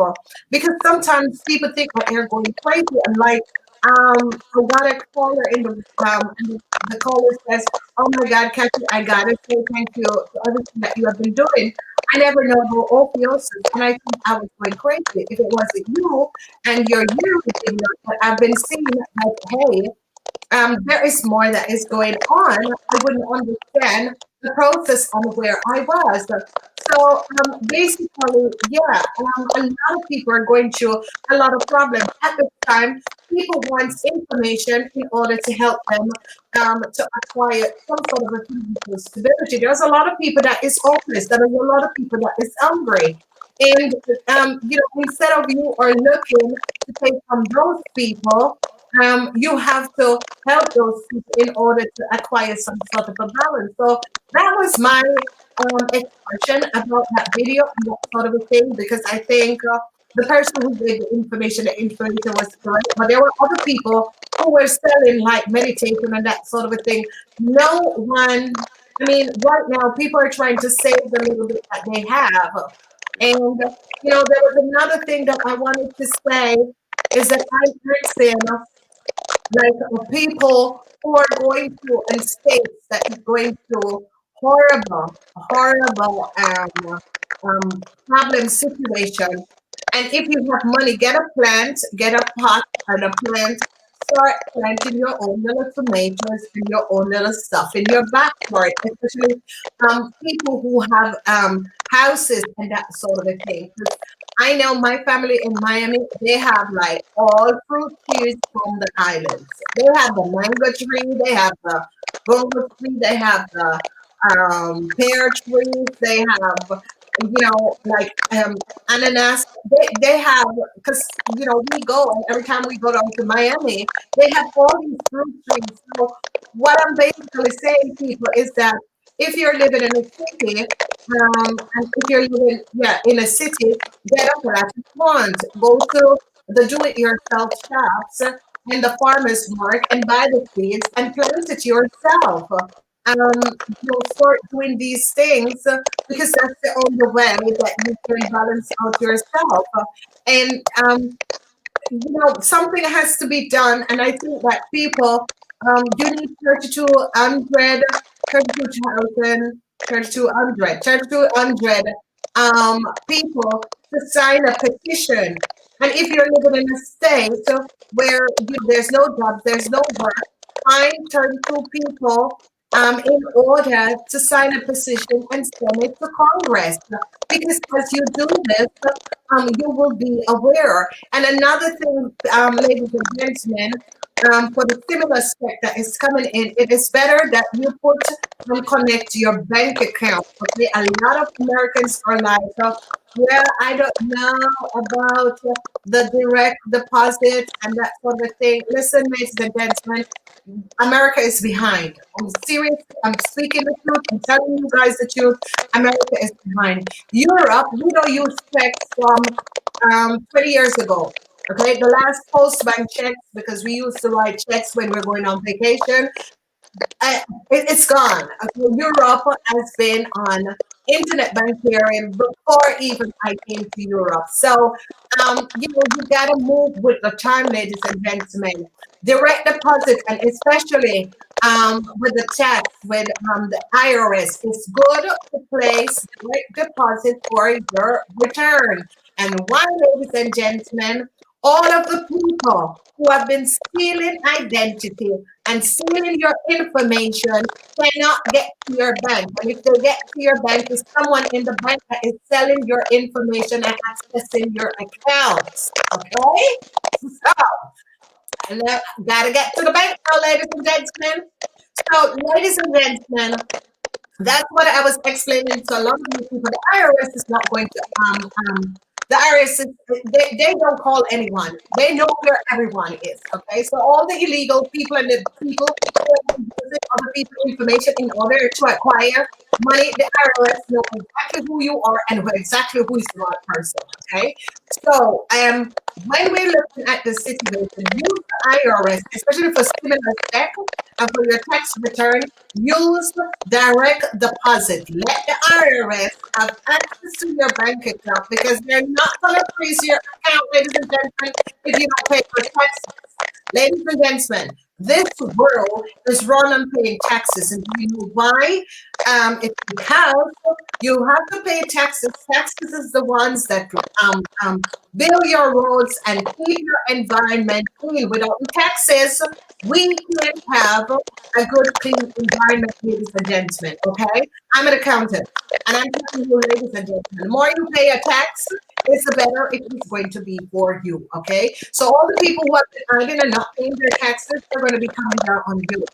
Because sometimes people think that they're going crazy, and like I got a caller in the caller says, "Oh my God, Kathye, I gotta say thank you for everything that you have been doing. I never know about opioids, and I think I was going crazy if it wasn't you and your YouTube video that I've been seeing that, hey, there is more that is going on. I wouldn't understand the process on where I was." So basically, yeah, a lot of people are going through a lot of problems at the time. People want information in order to help them to acquire some sort of a financial stability. There's a lot of people that is homeless. There is a lot of people that is hungry. And instead of you are looking to take from those people, you have to help those people in order to acquire some sort of a balance. So that was my expression about that video and that sort of a thing, because I think the person who gave the information was correct, but there were other people who were selling like meditation and that sort of a thing. No one, I mean, right now people are trying to save the little bit that they have. And, there was another thing that I wanted to say is that I'm saying like people who are going through and states that is going through horrible problem situation. And if you have money, get a plant, get a pot and a plant, start planting your own little tomatoes and your own little stuff in your backyard, especially people who have houses and that sort of a thing. 'Cause I know my family in Miami, they have like all fruit trees from the islands. They have the mango tree, they have the guava tree, they have the pear trees, they have, like ananas. They have, because, we go, and every time we go down to Miami, they have all these fruit trees. So what I'm basically saying, people, is that if you're living in a city, and if you're living, in a city, get a plastic plant. Go to the do-it-yourself shops and the farmers market and buy the seeds and plant it yourself. You'll start doing these things because that's the only way that you can balance out yourself. And something has to be done. And I think that people, you need 3,200, 32,000, 3,200 people to sign a petition. And if you're living in a state where there's no jobs, there's no work, find 32 people in order to sign a petition and send it to Congress. Because as you do this, you will be aware. And another thing, ladies and gentlemen, for the stimulus check that is coming in, it is better that you put and connect your bank account. Okay, a lot of Americans are like, well, I don't know about the direct deposit and that sort of thing. Listen, ladies and gentlemen, America is behind. I'm serious. I'm speaking the truth. I'm telling you guys the truth. America is behind. Europe, we don't use checks from 20 years ago. Okay, the last post bank checks, because we used to write checks when we're going on vacation. It's gone. Okay, Europe has been on internet banking before even I came to Europe. So, you gotta move with the time, ladies and gentlemen. Direct deposit, and especially with the tax, with the IRS, it's good to place direct deposit for your return. And why, ladies and gentlemen, all of the people who have been stealing identity and stealing your information cannot get to your bank. And if they get to your bank, it's someone in the bank that is selling your information and accessing your accounts. Okay? So, and gotta get to the bank now, ladies and gentlemen. So, ladies and gentlemen, that's what I was explaining to a lot of you people. The IRS is not going to the IRS is, they don't call anyone. They know where everyone is. Okay, so all the illegal people and the people who are using other people's information in order to acquire money, the IRS knows exactly who you are and exactly who is the right person. Okay, so when we're looking at the situation, use the IRS, especially for stimulus check and for your tax return. Use direct deposit. Let the IRS have access to your bank account, because they're not going to freeze your account, ladies and gentlemen, if you don't pay your taxes. Ladies and gentlemen, this world is run on paying taxes. And do you know why? It's because you have to pay taxes. Taxes is the ones that build your roads and keep your environment clean. Without the taxes, we can't have a good, clean environment, ladies and gentlemen. Okay? I'm an accountant, and I'm telling you, ladies and gentlemen, the more you pay a tax, it's the better it is going to be for you. Okay? So all the people who have been earning and not paying their taxes, they're going to be coming down on you.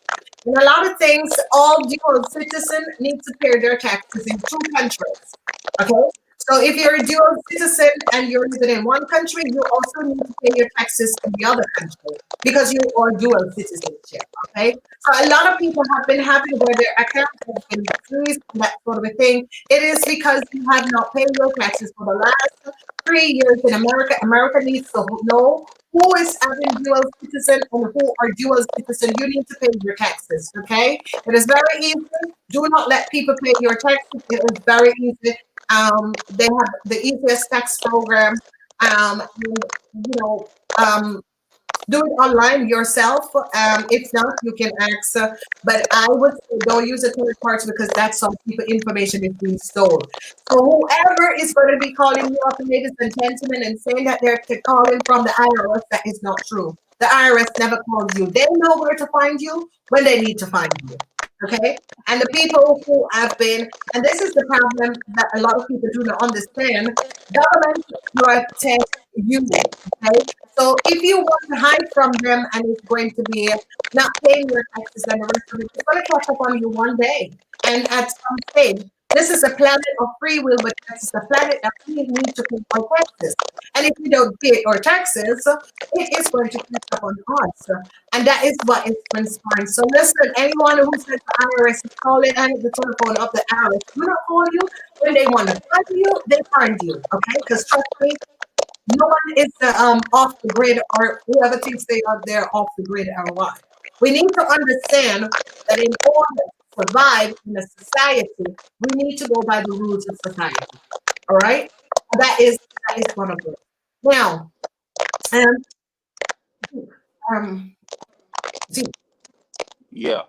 And a lot of things, all dual citizens need to pay their taxes in 2 countries. Okay? So if you're a dual citizen and you're living in one country, you also need to pay your taxes in the other country because you are dual citizenship. Okay. So a lot of people have been having where their accounts have been freezed and that sort of a thing. It is because you have not paid your taxes for the last 3 years in America. America needs to know who is having dual citizen and who are dual citizen. You need to pay your taxes. Okay. It is very easy. Do not let people pay your taxes. It is very easy. They have the easiest tax program. And, do it online yourself. If not, you can ask. But I would say don't use a third party because that's how people information is being stolen. So whoever is going to be calling you up, ladies and gentlemen, and saying that they're calling from the IRS, that is not true. The IRS never calls you. They know where to find you when they need to find you. Okay, and the people who have been, and this is the problem that a lot of people do not understand. Government protect you. Okay, so if you want to hide from them and it's going to be not paying your taxes and the rest of it, it's going to catch up on you one day. And at some stage, this is a planet of free will, but this is a planet that we need to pay our taxes. And if we don't pay our taxes, it is going to catch up on us. And that is what is concerning. So listen, anyone who says the IRS is calling and the telephone of the IRS do not call you when they want to find you, they find you. Okay? Because trust me, no one is off the grid or whoever thinks they are there off the grid or what. We need to understand that in order to survive in a society, we need to go by the rules of society. All right? That is one of them. Now, Zeke. Yeah.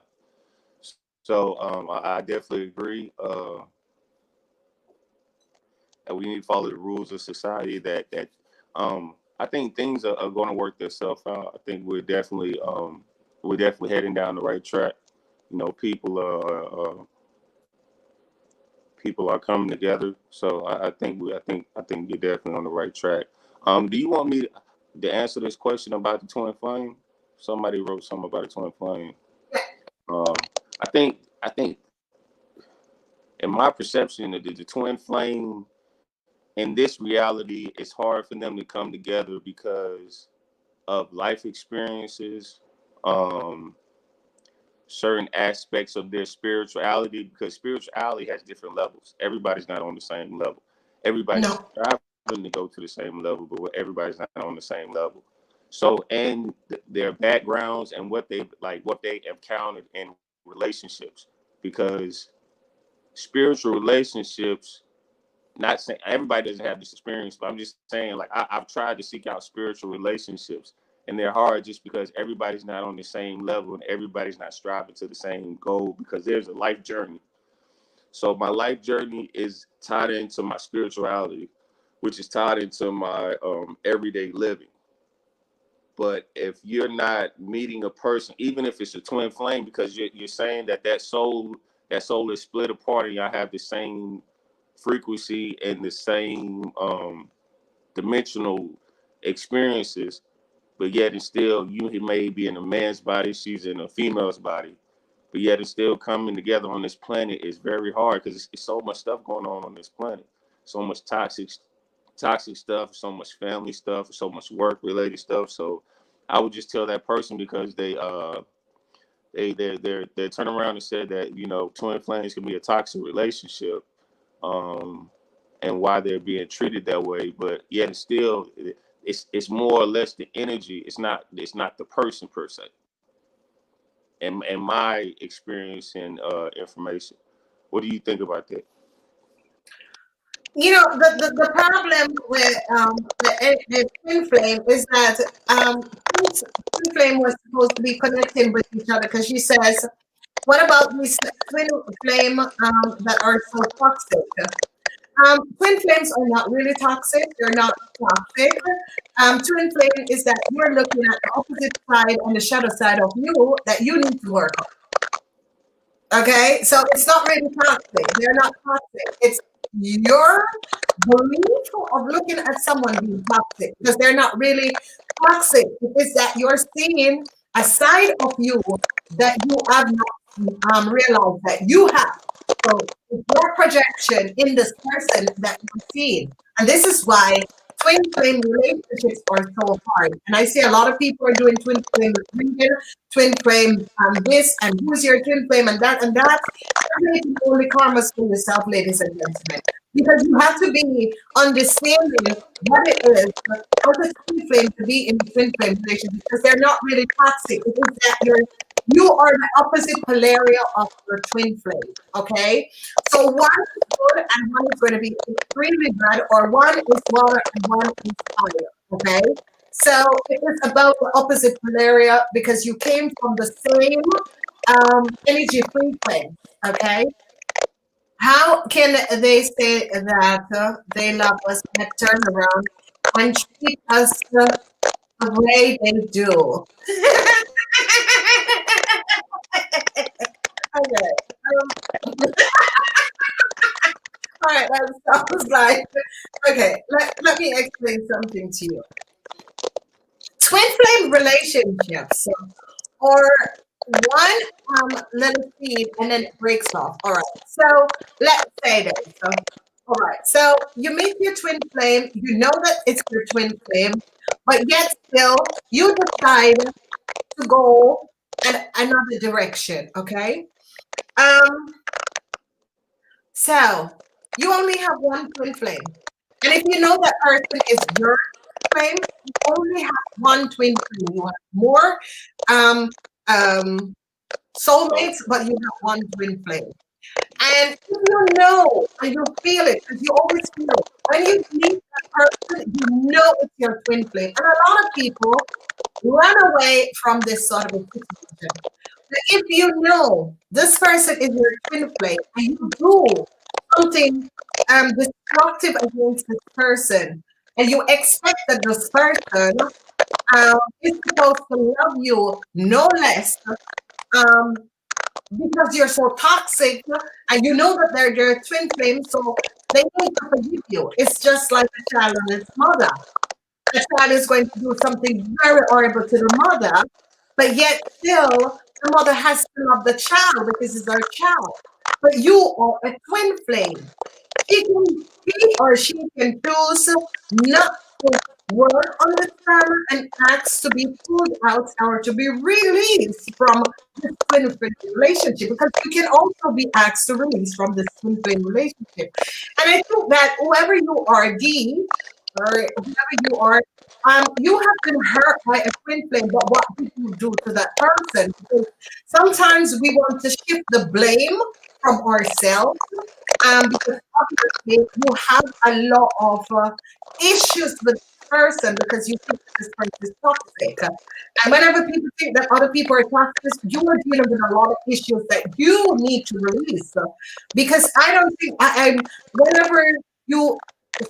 So I definitely agree. That we need to follow the rules of society. That I think things are going to work themselves out. I think we're definitely heading down the right track. You know, people are coming together. So I think you're definitely on the right track. Do you want me to answer this question about the twin flame? Somebody wrote something about the twin flame. I think in my perception, the twin flame in this reality, it's hard for them to come together because of life experiences, certain aspects of their spirituality, because spirituality has different levels. Everybody's not on the same level. Everybody's striving to go to the same level, but everybody's not on the same level. So, and their backgrounds and what they encountered in relationships, because spiritual relationships, not saying everybody doesn't have this experience, but I'm just saying, like, I've tried to seek out spiritual relationships, and they're hard just because everybody's not on the same level and everybody's not striving to the same goal, because there's a life journey. So my life journey is tied into my spirituality, which is tied into my everyday living. But if you're not meeting a person, even if it's a twin flame, because you're saying that soul is split apart and y'all have the same frequency and the same dimensional experiences, but yet it's still, you may be in a man's body, she's in a female's body, but yet it's still coming together on this planet is very hard, because it's so much stuff going on this planet, so much toxic stuff, so much family stuff, so much work related stuff. So I would just tell that person, because they turn around and said that, you know, twin flames can be a toxic relationship, and why they're being treated that way. But yet it's still, it's more or less the energy. It's not the person per se. And my experience and information. What do you think about that? You know, the problem with the twin flame is that twin flame was supposed to be connecting with each other, because she says, what about these twin flame that are so toxic? Twin flames are not really toxic. They're not toxic. Twin flame is that you're looking at the opposite side and the shadow side of you that you need to work on. Okay, so it's not really toxic. They're not toxic. It's your belief of looking at someone being toxic, because they're not really toxic. It is that you're seeing a side of you that you have not realized that you have. also your projection in this person that you see. And this is why twin flame relationships are so hard. And I see a lot of people are doing twin flame reading, twin flame this, and who's your twin flame, and that, and that. You're making only karmas for yourself, ladies and gentlemen. Because you have to be understanding what it is for the twin flame to be in the twin flame relationship, because they're not really toxic. It is that you are the opposite polarity of your twin flame, okay? So one is good and one is going to be extremely bad, or one is water and one is fire, okay? So it is about the opposite polarity because you came from the same energy frequency, okay? How can they say that they love us and turn around and treat us the way they do? Okay. All right, that sounds like okay. Let me explain something to you. Twin flame relationships or one little seed and then it breaks off. All right. So let's say this. So, all right. So you meet your twin flame. You know that it's your twin flame, but yet still you decide to go in another direction. Okay. So you only have one twin flame. And if you know that person is your flame, you only have one twin flame. You have more soulmates, but you have one twin flame. And if you know and you feel it, because you always feel it, when you meet that person, you know it's your twin flame. And a lot of people run away from this sort of a situation. But if you know this person is your twin flame and you do something destructive against this person, and you expect that this person is supposed to love you no less because you're so toxic and you know that they're your twin flame, so they need to forgive you. It's just like a child and its mother. The child is going to do something very horrible to the mother, but yet still the mother has to love the child because it's her child. But you are a twin flame. He or she can choose not to work on the trauma and ask to be pulled out or to be released from this twin flame relationship, because you can also be asked to release from this twin flame relationship. And I think that whoever you are, D, or whoever you are, you have been hurt by a twin flame, but what did you do to that person? Because sometimes we want to shift the blame from ourselves, because obviously you have a lot of issues with this person because you think this person is toxic. And whenever people think that other people are toxic, you are dealing with a lot of issues that you need to release. Because I don't think whenever you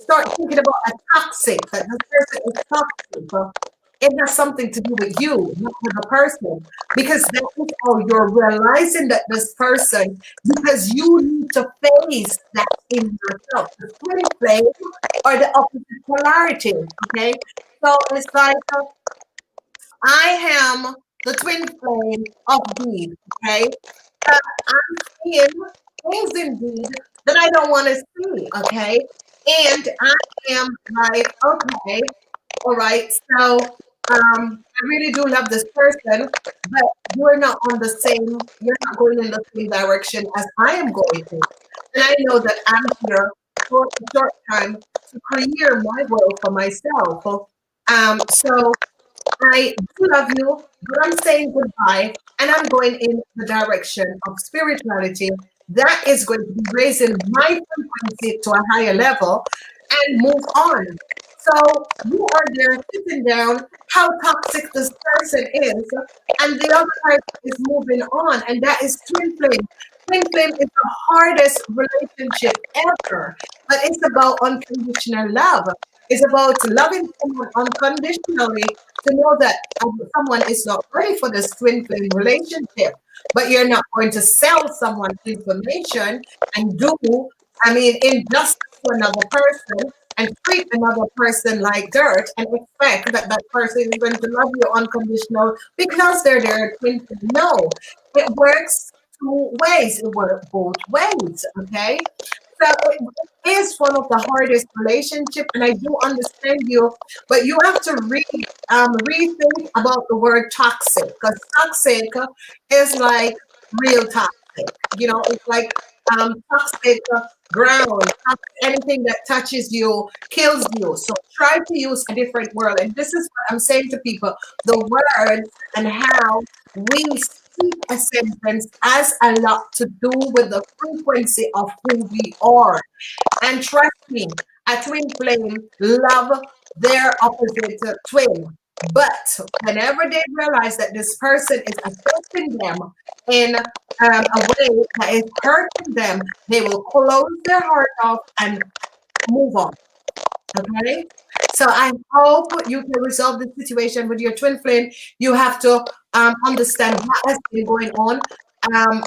start thinking about a toxic, that this person is toxic, it has something to do with you, not with the person. Because that is how you're realizing that this person, because you need to face that in yourself. The twin flame or the opposite polarity. Okay. So it's like I am the twin flame of deed. Okay. I'm seeing things indeed that I don't want to see. Okay. And I am like, okay, all right. So I really do love this person, but you're not on the same, you're not going in the same direction as I am going to. And I know that I'm here for a short time to create my world for myself. So I do love you, but I'm saying goodbye and I'm going in the direction of spirituality that is going to be raising my frequency to a higher level and move on. So you are there sitting down how toxic this person is, and the other person is moving on, and that is twin flame. Twin flame is the hardest relationship ever, but it's about unconditional love. It's about loving someone unconditionally to know that someone is not ready for this twin flame relationship, but you're not going to sell someone information and injustice to another person and treat another person like dirt and expect that that person is going to love you unconditional because they're there twin flame. No, it works two ways. It works both ways. Okay. So it is one of the hardest relationships, and I do understand you, but you have to rethink about the word toxic, because toxic is like real toxic. You know, it's like toxic ground, toxic, anything that touches you kills you. So try to use a different word, and this is what I'm saying to people: the words and how we speak a sentence has a lot to do with the frequency of who we are. And trust me, a twin flame love their opposite twin. But whenever they realize that this person is affecting them in a way that is hurting them, they will close their heart off and move on. Okay? So I hope you can resolve the situation with your twin flame. You have to understand what has been going on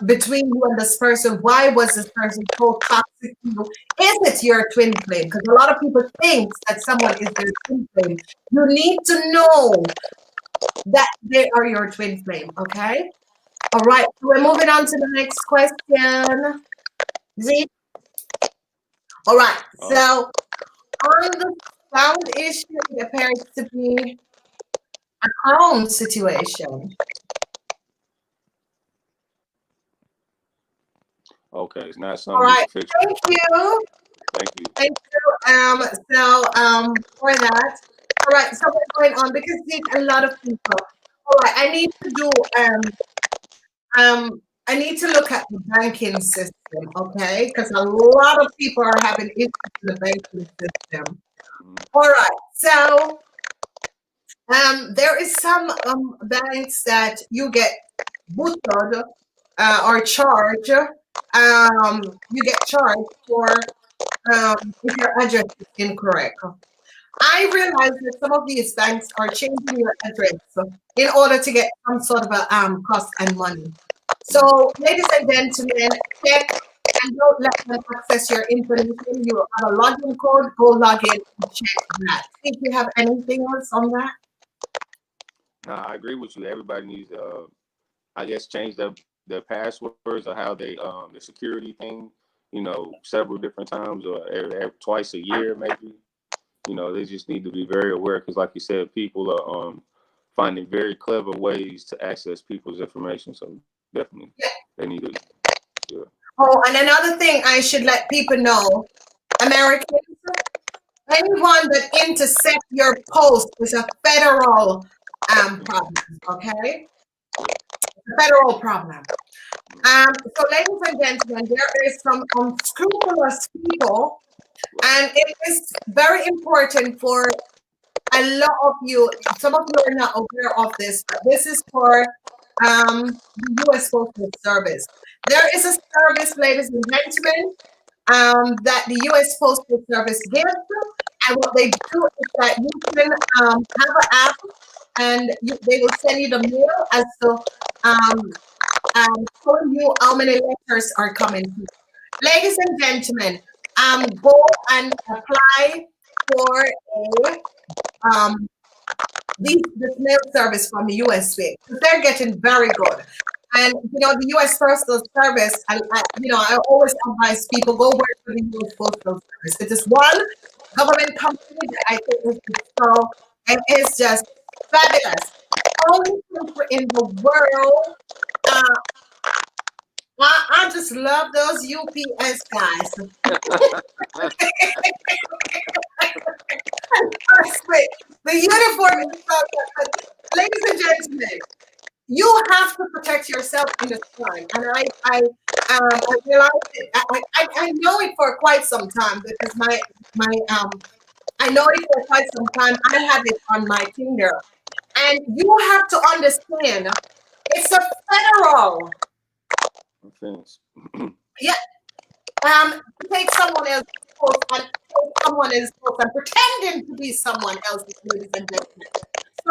between you and this person. Why was this person so toxic to you? Is it your twin flame? Because a lot of people think that someone is their twin flame. You need to know that they are your twin flame. Okay? All right. So we're moving on to the next question. Zeke? All right. So on the sound issue, it appears to be a calm situation. Okay, it's not All something we right. can fix. Thank you. Thank you. Thank you. For that. All right. So we're going on because there's a lot of people. All right. I need to look at the banking system, okay? Because a lot of people are having issues with the banking system. All right. So there is some banks that you get butchered or charged. You get charged for if your address is incorrect. I realize that some of these banks are changing your address in order to get some sort of a cost and money. So, ladies and gentlemen, check and don't let them access your information. You have a login code, go log in and check that. If you have anything else on that. Nah, I agree with you. Everybody needs to, I guess, change their passwords or how they the security thing. You know, several different times or twice a year, maybe. You know, they just need to be very aware because, like you said, people are finding very clever ways to access people's information. So definitely, they need to. Yeah. Oh, and another thing I should let people know, Americans, anyone that intercepts your post is a federal problem, okay? A federal problem. So, ladies and gentlemen, there is some unscrupulous people, and it is very important for a lot of you. Some of you are not aware of this, but this is for the U.S. Postal Service. There is a service, ladies and gentlemen, that the U.S. Postal Service gives, and what they do is that you can have an app, and they will send you the mail as to telling you how many letters are coming. Ladies and gentlemen, go and apply for a this mail service from the USA. They're getting very good. And you know, the US Postal Service, I always advise people go work for the US Postal Service. It is one government company that I think is so, and it's just fabulous. Only country in the world. I just love those UPS guys. The uniform is so good. Ladies and gentlemen, you have to protect yourself in this time. And I realized it. I know it for quite some time because I know it for quite some time. I have it on my finger. And you have to understand, it's a federal. Offense. Yeah. Take someone else's post and take someone else's post and pretending to be someone else's, ladies and gentlemen.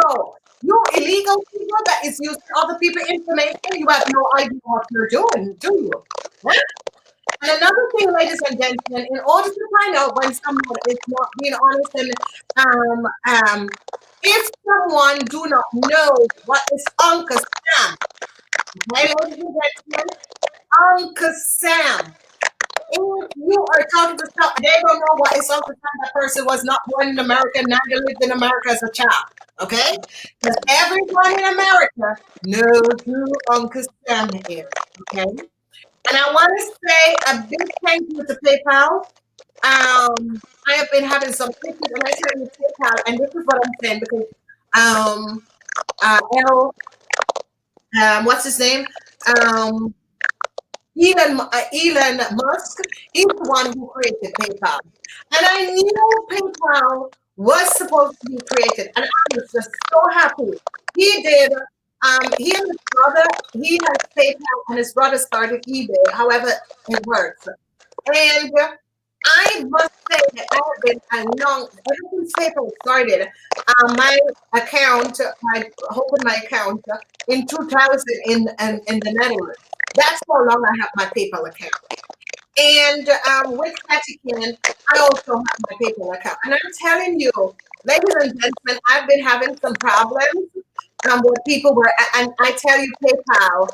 So, you illegal people that is using other people's information, you have no idea what you're doing, do you? Yeah? And another thing, ladies and gentlemen, in order to find out when someone is not being honest and if someone do not know what is Uncle Sam, okay, ladies and gentlemen, Uncle Sam. If you are talking to some, they don't know what is Uncle Sam. That person was not born in America, neither lived in America as a child. Okay? Because everyone in America knows who Uncle Sam is. Okay? And I want to say a big thank you to PayPal. I have been having some issues, and I tell you PayPal, and this is what I'm saying because um, L, what's his name? Um, Elon Musk is the one who created PayPal. And I knew PayPal was supposed to be created. And I was just so happy. He did. He and his brother, he has PayPal and his brother started eBay. However, it works. And I must say that I have been ever since PayPal started, my account, I opened my account in 2000 in the Netherlands. That's how long I have my PayPal account. And with Kathye, I also have my PayPal account. And I'm telling you, ladies and gentlemen, I've been having some problems where people were, and I tell you, PayPal,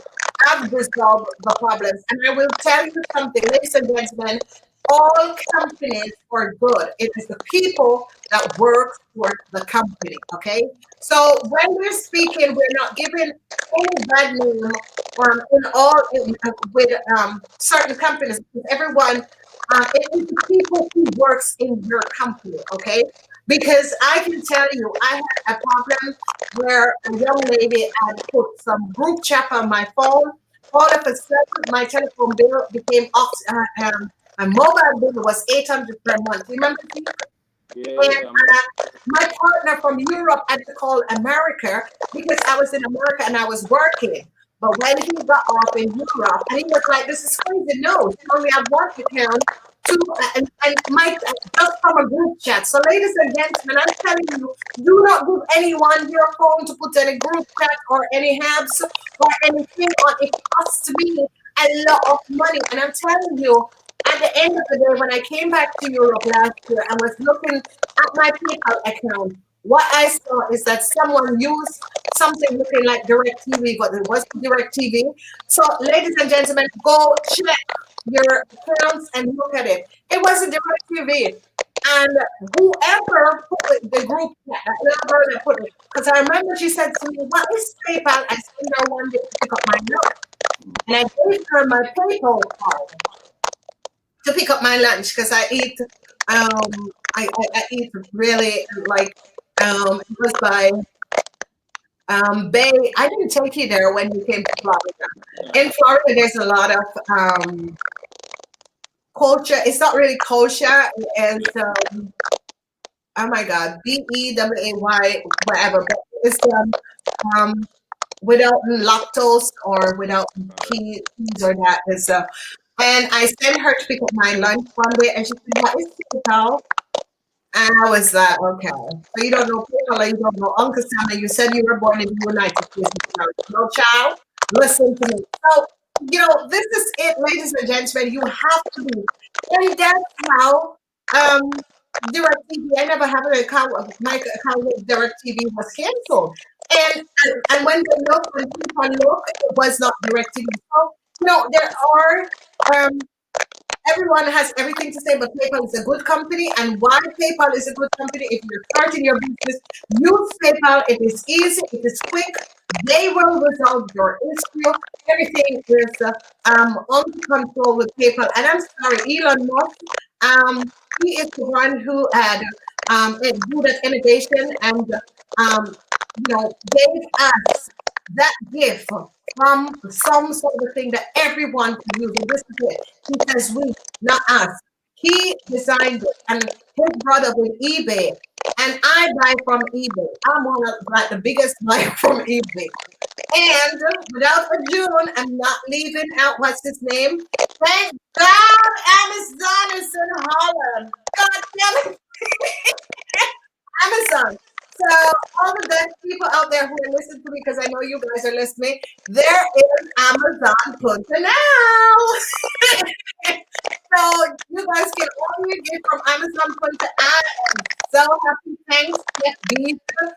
I've resolved the problems. And I will tell you something, ladies and gentlemen, all companies are good. It is the people that work for the company, okay? So when we're speaking, we're not giving any bad name with certain companies, because everyone, it is the people who works in your company, okay? Because I can tell you, I had a problem where a young lady had put some group chat on my phone. All of a sudden, my telephone bill became my mobile bill was 800 per month. Remember? Yeah, And my partner from Europe had to call America because I was in America and I was working. But when he got off in Europe, and he was like, "This is crazy." No, he only have one account, two, and my just from a group chat. So, ladies and gentlemen, I'm telling you, do not give anyone your phone to put any group chat or any apps or anything on. It costs me a lot of money, and I'm telling you. At the end of the day, when I came back to Europe last year and was looking at my PayPal account, what I saw is that someone used something looking like DirecTV, but it wasn't DirecTV. So, ladies and gentlemen, go check your accounts and look at it. It wasn't DirecTV. And whoever put the group, whoever that put it, because I remember she said to me, "What is PayPal?" I sent her one day to pick up my note. And I gave her my PayPal card to pick up my lunch because I eat I eat really like it was by Bay. I didn't take you there when you came to Florida. In Florida there's a lot of culture. It's not really kosher, it's oh my god, BEWAY whatever, but it's without lactose or without cheese or that is and I sent her to pick up my lunch one day, and she said, "What is PayPal?" And I was like, "Okay, so you don't know PayPal, or you don't know Uncle Sam, and you said you were born in the United States. No, child, listen to me." So, this is it, ladies and gentlemen. You have to be, and that's how DirecTV. I never had an account. My account with DirecTV was canceled, and when people look, it was not DirecTV. So, there are. Um, Everyone has everything to say, but PayPal is a good company. And why PayPal is a good company? If you're starting your business, use PayPal. It is easy. It is quick. They will resolve your issue. Everything is under control with PayPal. And I'm sorry, Elon Musk. He is the one who had do that innovation and gave us that gift from some sort of thing that everyone can use. And this is it. He says we, not us. He designed it, and his brother with eBay. And I buy from eBay. I'm one of the biggest buyer from eBay. And without a June, I'm not leaving out what's his name. Thank God Amazon is in Holland. God damn it. Amazon. So all of the people out there who are listening to me, because I know you guys are listening, there is Amazon put now. So you guys get all you get from Amazon put. I am so happy. Thanks, Jeff Bezos.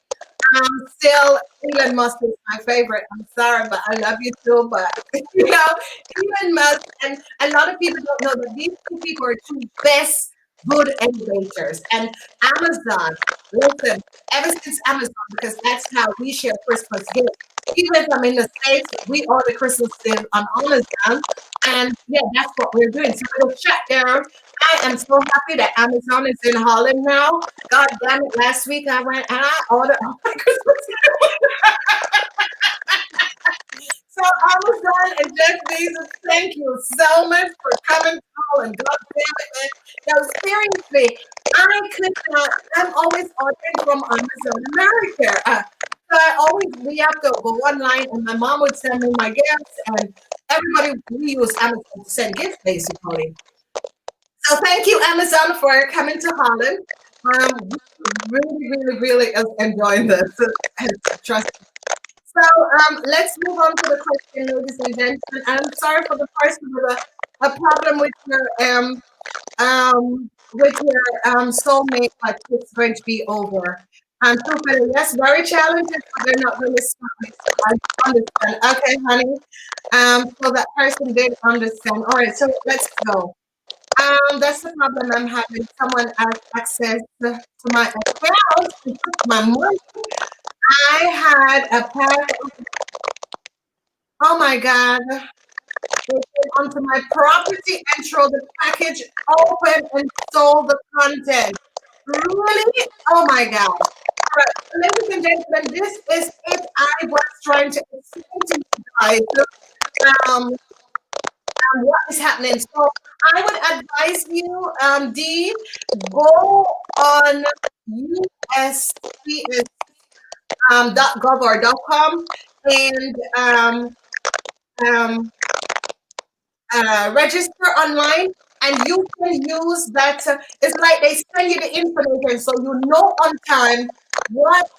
Still, Elon Musk is my favorite. I'm sorry, but I love you too. But Elon Musk, and a lot of people don't know that these two people are two best good innovators. And Amazon, listen, ever since Amazon, because that's how we share Christmas gifts. Even if I'm in the States, we order Christmas gifts on Amazon. And yeah, that's what we're doing. So it'll shut down. I am so happy that Amazon is in Holland now. God damn it, last week I went and I ordered all my Christmas. So Amazon and Jeff Bezos, thank you so much for coming to Holland. God damn it, man. No, seriously, I could not, I'm always ordering from Amazon America. We have to go online and my mom would send me my gifts and everybody, we use Amazon to send gifts basically. So thank you, Amazon, for coming to Holland. Really enjoying this. Trust me. So let's move on to the question, ladies and gentlemen. I'm sorry for the person with a problem with your soulmate, but it's going to be over. So yes, very challenging, but they're not really stop. I understand. Okay, honey. So that person did understand. All right, so let's go. That's the problem I'm having. Someone has access to my account and took my money. I had a pack. Oh my God. They came onto my property and throw the package open and stole the content. Really? Oh my God. All right, ladies and gentlemen, this is it. I was trying to explain to you guys what is happening. So I would advise you, D, go on USPS .gov or .com and um, register online, and you can use that. It's like they send you the information so you know on time what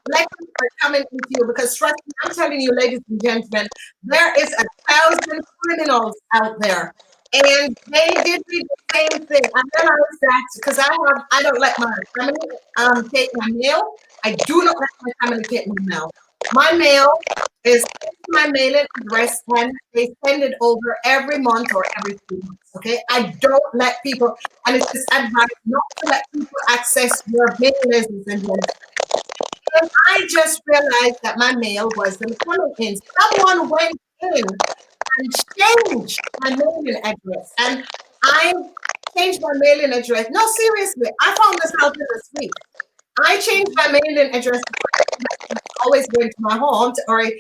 letters are coming into you. Because trust me, I'm telling you, ladies and gentlemen, there is 1,000 criminals out there. And they did me the same thing. I realized that because I don't let my family take my mail. I do not let my family take my mail. My mail is my mailing address and they send it over every month or every 2 months. Okay. I don't let people, and it's just advice not to let people access your business and and I just realized that my mail wasn't coming in. Someone went in and changed my mailing address. And I changed my mailing address. No, seriously, I found this out this week. I changed my mailing address. Always going to my home, or I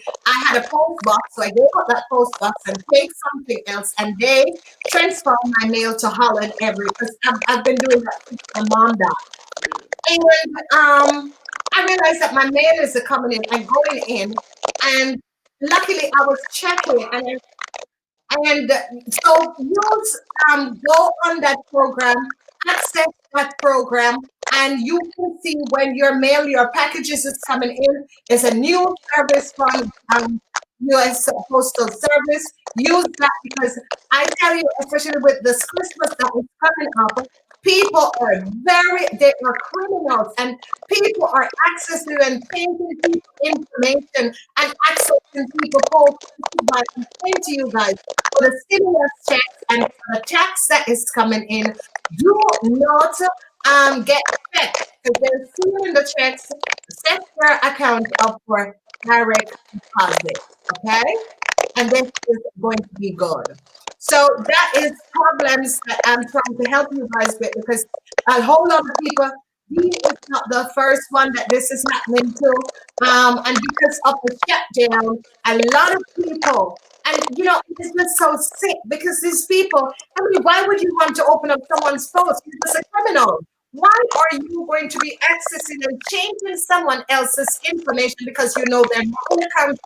had a post box, so I gave up that post box and paid something else, and they transferred my mail to Holland because I've been doing that since my mom died. And I realized that my mail is coming in and going in, and luckily I was checking, and so use go on that program, access that program, and you can see when your packages is coming in. It's a new service from U.S. Postal Service. Use that because I tell you, especially with this Christmas that is coming up, people are they are criminals, and people are accessing and changing people information and accessing people calls. But I'm saying to you guys, for the stimulus checks and for the tax that is coming in, do not get checked because they're sealing the checks. Set your account up for direct deposit, okay? And this is going to be good. So that is problems that I'm trying to help you guys with, because a whole lot of people, this is not the first one that this is happening to. And because of the shutdown, a lot of people, and it's just so sick because these people, I mean, why would you want to open up someone's post? You're a criminal. Why are you going to be accessing and changing someone else's information because you know they're not in the country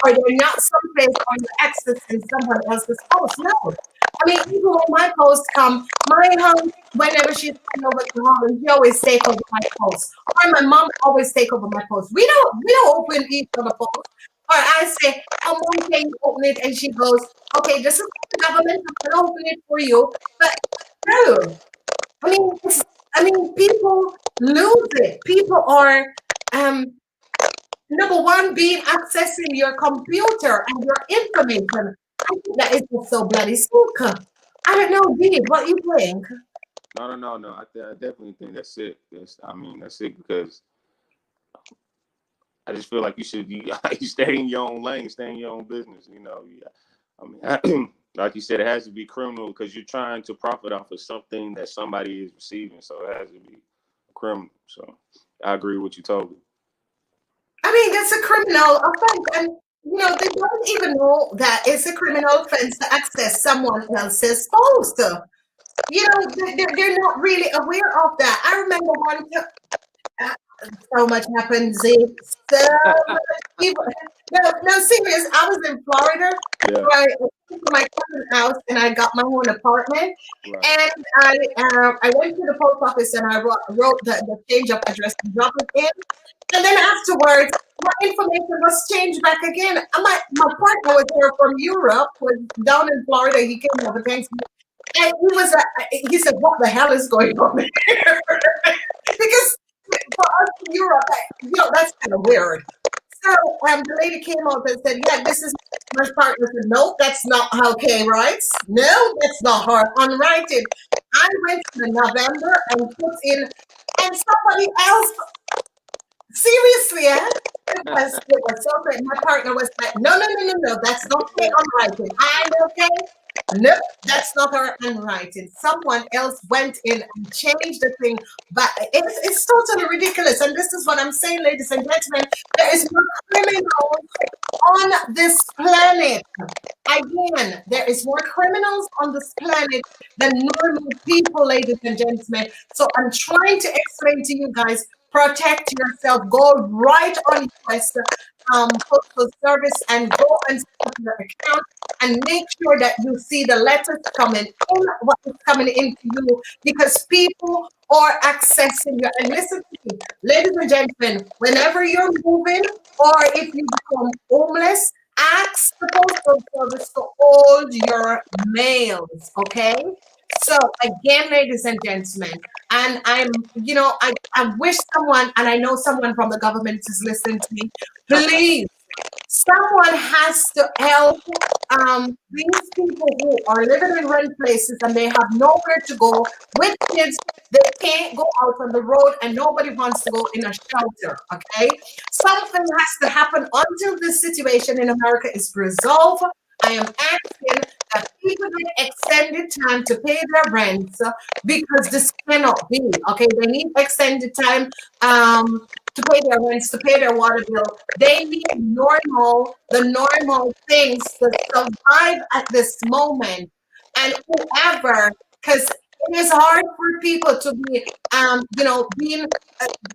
or they're not someplace or you're accessing someone else's post? No. I mean, even when my posts come, my home, whenever she's coming over to Holland, she always take over my posts. Or my mom always take over my posts. We don't open each other posts. Or I say, oh, mom, can you open it? And she goes, okay, this is the government. I'm going to open it for you. But no. I mean, people lose it. People are Number one, being accessing your computer and your information. I think that is just so bloody sick. I don't know, Dee, what you think? No. I definitely think that's it. That's it because I just feel like you stay in your own lane, stay in your own business. Like you said, it has to be criminal because you're trying to profit off of something that somebody is receiving. So it has to be criminal. So I agree with what you told me. I mean, that's a criminal offense. And, they don't even know that it's a criminal offense to access someone else's post. They're not really aware of that. I remember uh, so much happened, Zeke. So much people. No, serious. I was in Florida. Yeah. I went to my cousin's house and I got my own apartment. Right. And I went to the post office and I wrote the change of address and dropped it in. And then afterwards, my information was changed back again. My partner was here from Europe, was down in Florida. He came over Thanksgiving. And he said, what the hell is going on here? Because for us in Europe, that's kind of weird. So the lady came out and said, yeah, this is my partner. Said, no, that's not how Kay writes. No, that's not her unwriting. I went to the November and put in, and somebody else, seriously, it was so great. My partner was like, no, that's not Kay unwriting. I'm okay. Nope, that's not her handwriting. Someone else went in and changed the thing, but it's totally ridiculous. And this is what I'm saying, ladies and gentlemen. There is more criminals on this planet. Again, there is more criminals on this planet than normal people, ladies and gentlemen. So I'm trying to explain to you guys, protect yourself. Go right on US Postal Service and go and set up your account and make sure that you see the letters coming in, what is coming into you, because people are accessing you. And listen to me, ladies and gentlemen, whenever you're moving or if you become homeless, ask the Postal Service to hold your mails, okay? So again, ladies and gentlemen, and I wish someone, and I know someone from the government is listening to me, please, someone has to help these people who are living in rent places and they have nowhere to go with kids. They can't go out on the road and nobody wants to go in a shelter, okay? Something has to happen until this situation in America is resolved. I am asking that people get extended time to pay their rents because this cannot be, okay? They need extended time to pay their rents, to pay their water bill. They need the normal things to survive at this moment. And whoever, because it is hard for people to be, being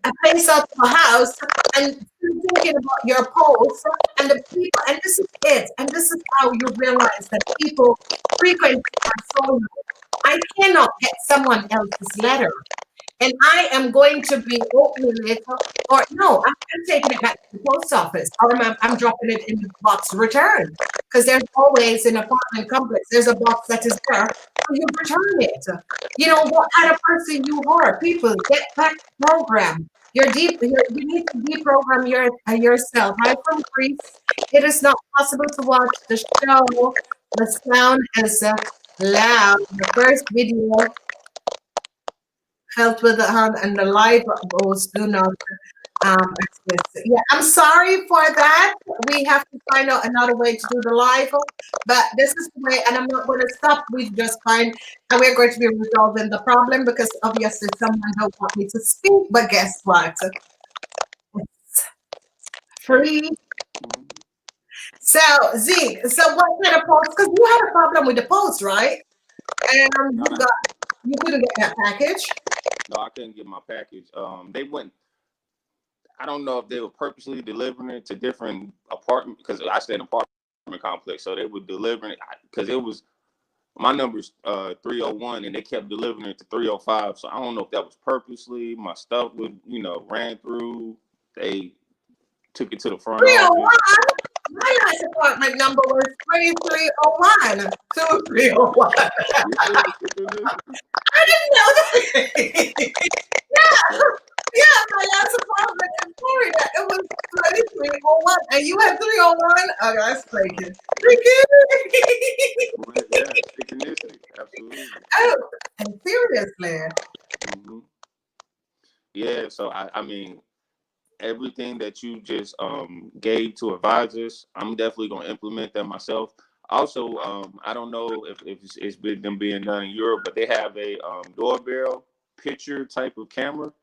a face out of a house and thinking about your posts and the people, and this is it. And this is how you realize that people frequently are so. I cannot get someone else's letter. And I am going to be opening it, or no, I'm taking it back to the post office, or I'm dropping it in the box return. Because there's always in an apartment complex, there's a box that is there, so you return it. You know what kind of person you are. People, get back to program. You need to deprogram yourself. Hi from Greece. It is not possible to watch the show. The sound is loud. The first video helped with the hand and the live roles do not exist. Yeah, I'm sorry for that. We have to find out another way to do the live, but this is the way, and I'm not going to stop. We just find, and we're going to be resolving the problem because obviously someone don't want me to speak, but guess what? It's free. So Zeke, so what kind of post? Because you had a problem with the post, right? And you couldn't get that package. No, I couldn't get my package. They went. I don't know if they were purposely delivering it to different apartment, because I stayed in an apartment complex, so they were delivering it because it was my number's 301, and they kept delivering it to 305. So I don't know if that was purposely. My stuff was, ran through. They took it to the front. 301. My last apartment number was 3301. 2301. I didn't know that. Yeah. Yeah, my last apartment in Florida, it was 301, and you had 301? Oh, that's freaking. Yeah, synchronistic, absolutely. Oh, seriously. Hmm. Yeah, so I mean, everything that you just gave to advisors, I'm definitely gonna implement that myself. Also, I don't know if it's been them being done in Europe, but they have a doorbell picture type of camera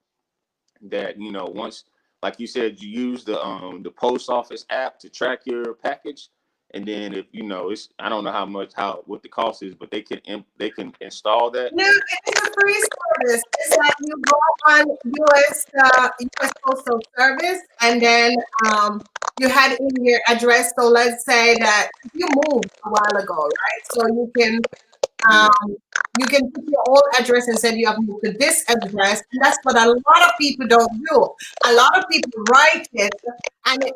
that once, like you said, you use the post office app to track your package, and then if it's, I don't know what the cost is, but they can install that. No, it is a free service. It's that you go on US Postal Service, and then you had in your address. So let's say that you moved a while ago, right? So Yeah, um, you can put your old address and say you have moved to this address. And that's what a lot of people don't do. A lot of people write it, and it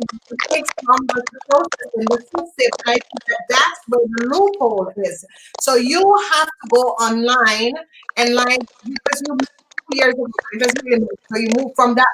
takes longer to process in the system. And I think that that's where the loophole is. So you have to go online and like because you moved 2 years ago, it doesn't really matter. So you move from that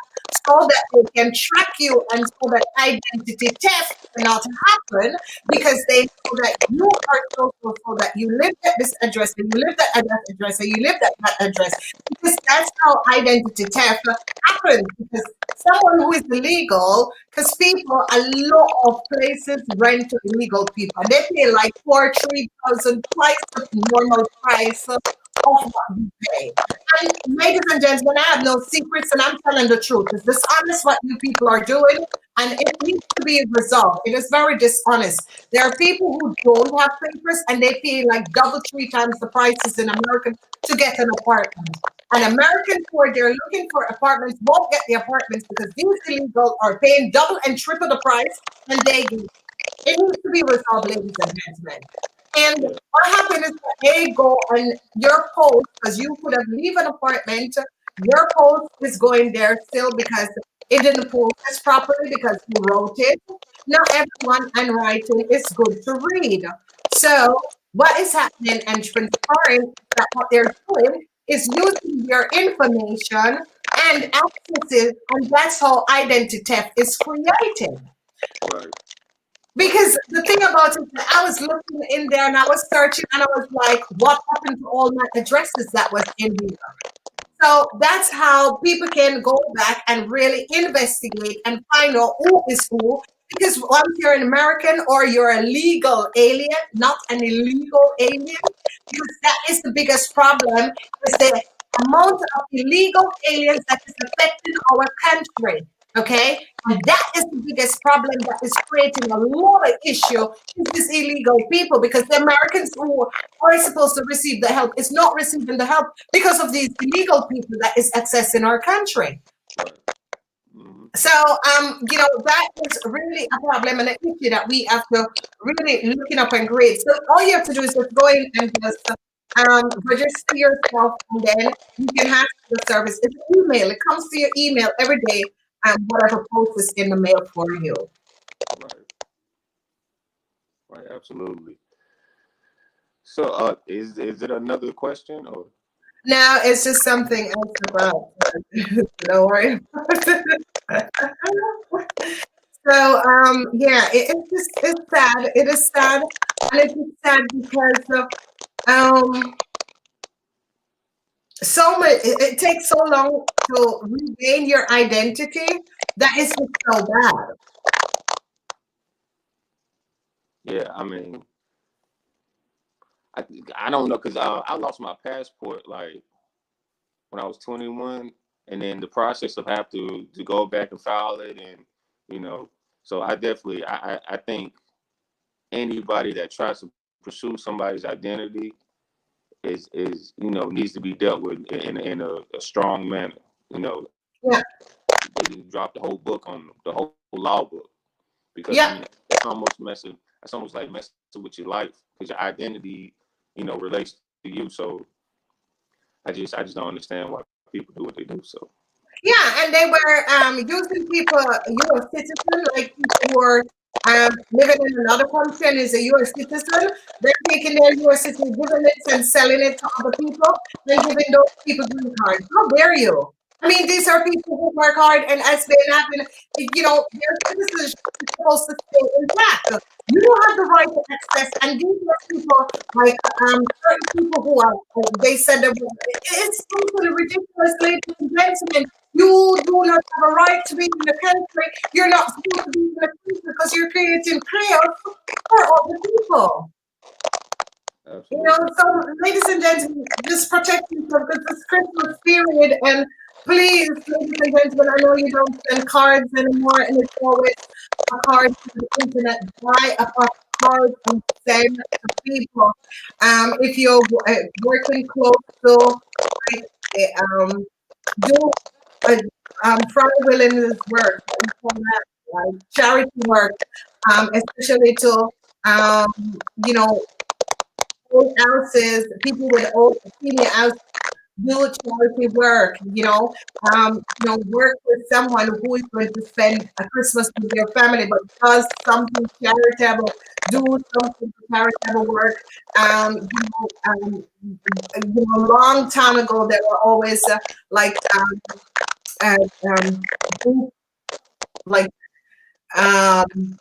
so that they can track you and so that identity theft cannot happen because they know that you are so that you live at this address and you live at that address and you live at that address. Because that's how identity theft happens. Because someone who is illegal, because people, a lot of places rent to illegal people. They pay like 3,000 twice the normal price of what you pay. And ladies and gentlemen, I have no secrets and I'm telling the truth. It's dishonest what you people are doing and it needs to be resolved. It is very dishonest. There are people who don't have papers and they pay like double, 3 times the prices in America to get an apartment. And Americans who are there looking for apartments won't get the apartments because these illegals are paying double and triple the price and they do. It needs to be resolved, ladies and gentlemen. And yeah, what happened is that they go on your post because you could have leave an apartment. Your post is going there still because it didn't process properly because you wrote it. Not everyone and writing is good to read. So what is happening and transpiring is that what they're doing is using your information and access it, and that's how identity theft is created. right. Because the thing about it, I was looking in there and I was searching and I was like, what happened to all my addresses that was in here? So that's how people can go back and really investigate and find out who is who. Because once you're an American or you're a legal alien, not an illegal alien, because that is the biggest problem, is the amount of illegal aliens that is affecting our country. Okay, and that is the biggest problem that is creating a lot of issue is these illegal people because the Americans who are supposed to receive the help is not receiving the help because of these illegal people that is accessing our country. Hmm. So that is really a problem and an issue that we have to really looking up and create. So all you have to do is just go in and just register yourself and then you can have the service. It's an email. It comes to your email every day and whatever post is in the mail for you. Right, right, absolutely. So, is it another question or? Now it's just something else about don't worry. So yeah, it's sad. It is sad, and it's just sad because so much. It takes so long to regain your identity. That is just so bad. Yeah, I mean, I I don't know because I lost my passport like when I was 21, and then the process of have to go back and file it, and you know, so I definitely I think anybody that tries to pursue somebody's identity is needs to be dealt with in a strong manner. You know, Yeah, they drop the whole book on the whole law book because yeah. it's almost messing. It's almost like messing with your life because your identity, relates to you. So I just don't understand why people do what they do. So Yeah, and they were using people, U.S. citizen, like people who are living in another country and is a U.S. citizen. They're taking their U.S. citizen, giving it and selling it to other people, and giving those people green cards. How dare you? I mean, these are people who work hard, and as they happen, their citizenship is supposed to stay intact. You have the right to access, and these are people like certain people who are. They said that it's totally ridiculous, ladies and gentlemen. You do not have a right to be in the country. You're not supposed to be in the country because you're creating chaos for all the people. Absolutely. So ladies and gentlemen, just protect yourself because it's Christmas period, and please, ladies and gentlemen, I know you don't send cards anymore, and it's always a card to the internet. Buy a card and send to people. If you're working close to, like, do Friday Williams' work, what you call that, like charity work, especially to you know old houses, people with old senior houses, do charity work, work with someone who is going to spend a Christmas with their family, but does something charitable, do something charitable work. A long time ago, there were always like group, like um,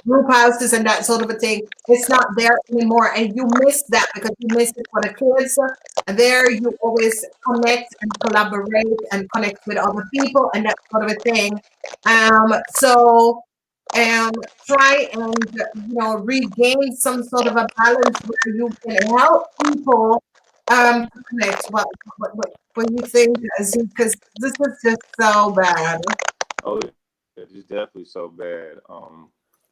group houses and that sort of a thing. It's not there anymore, and you miss that because you miss it for the kids. There, you always connect and collaborate and connect with other people and that sort of a thing. So try and regain some sort of a balance where you can help people to connect. What you think, because this is just so bad. Oh yeah, it's definitely so bad.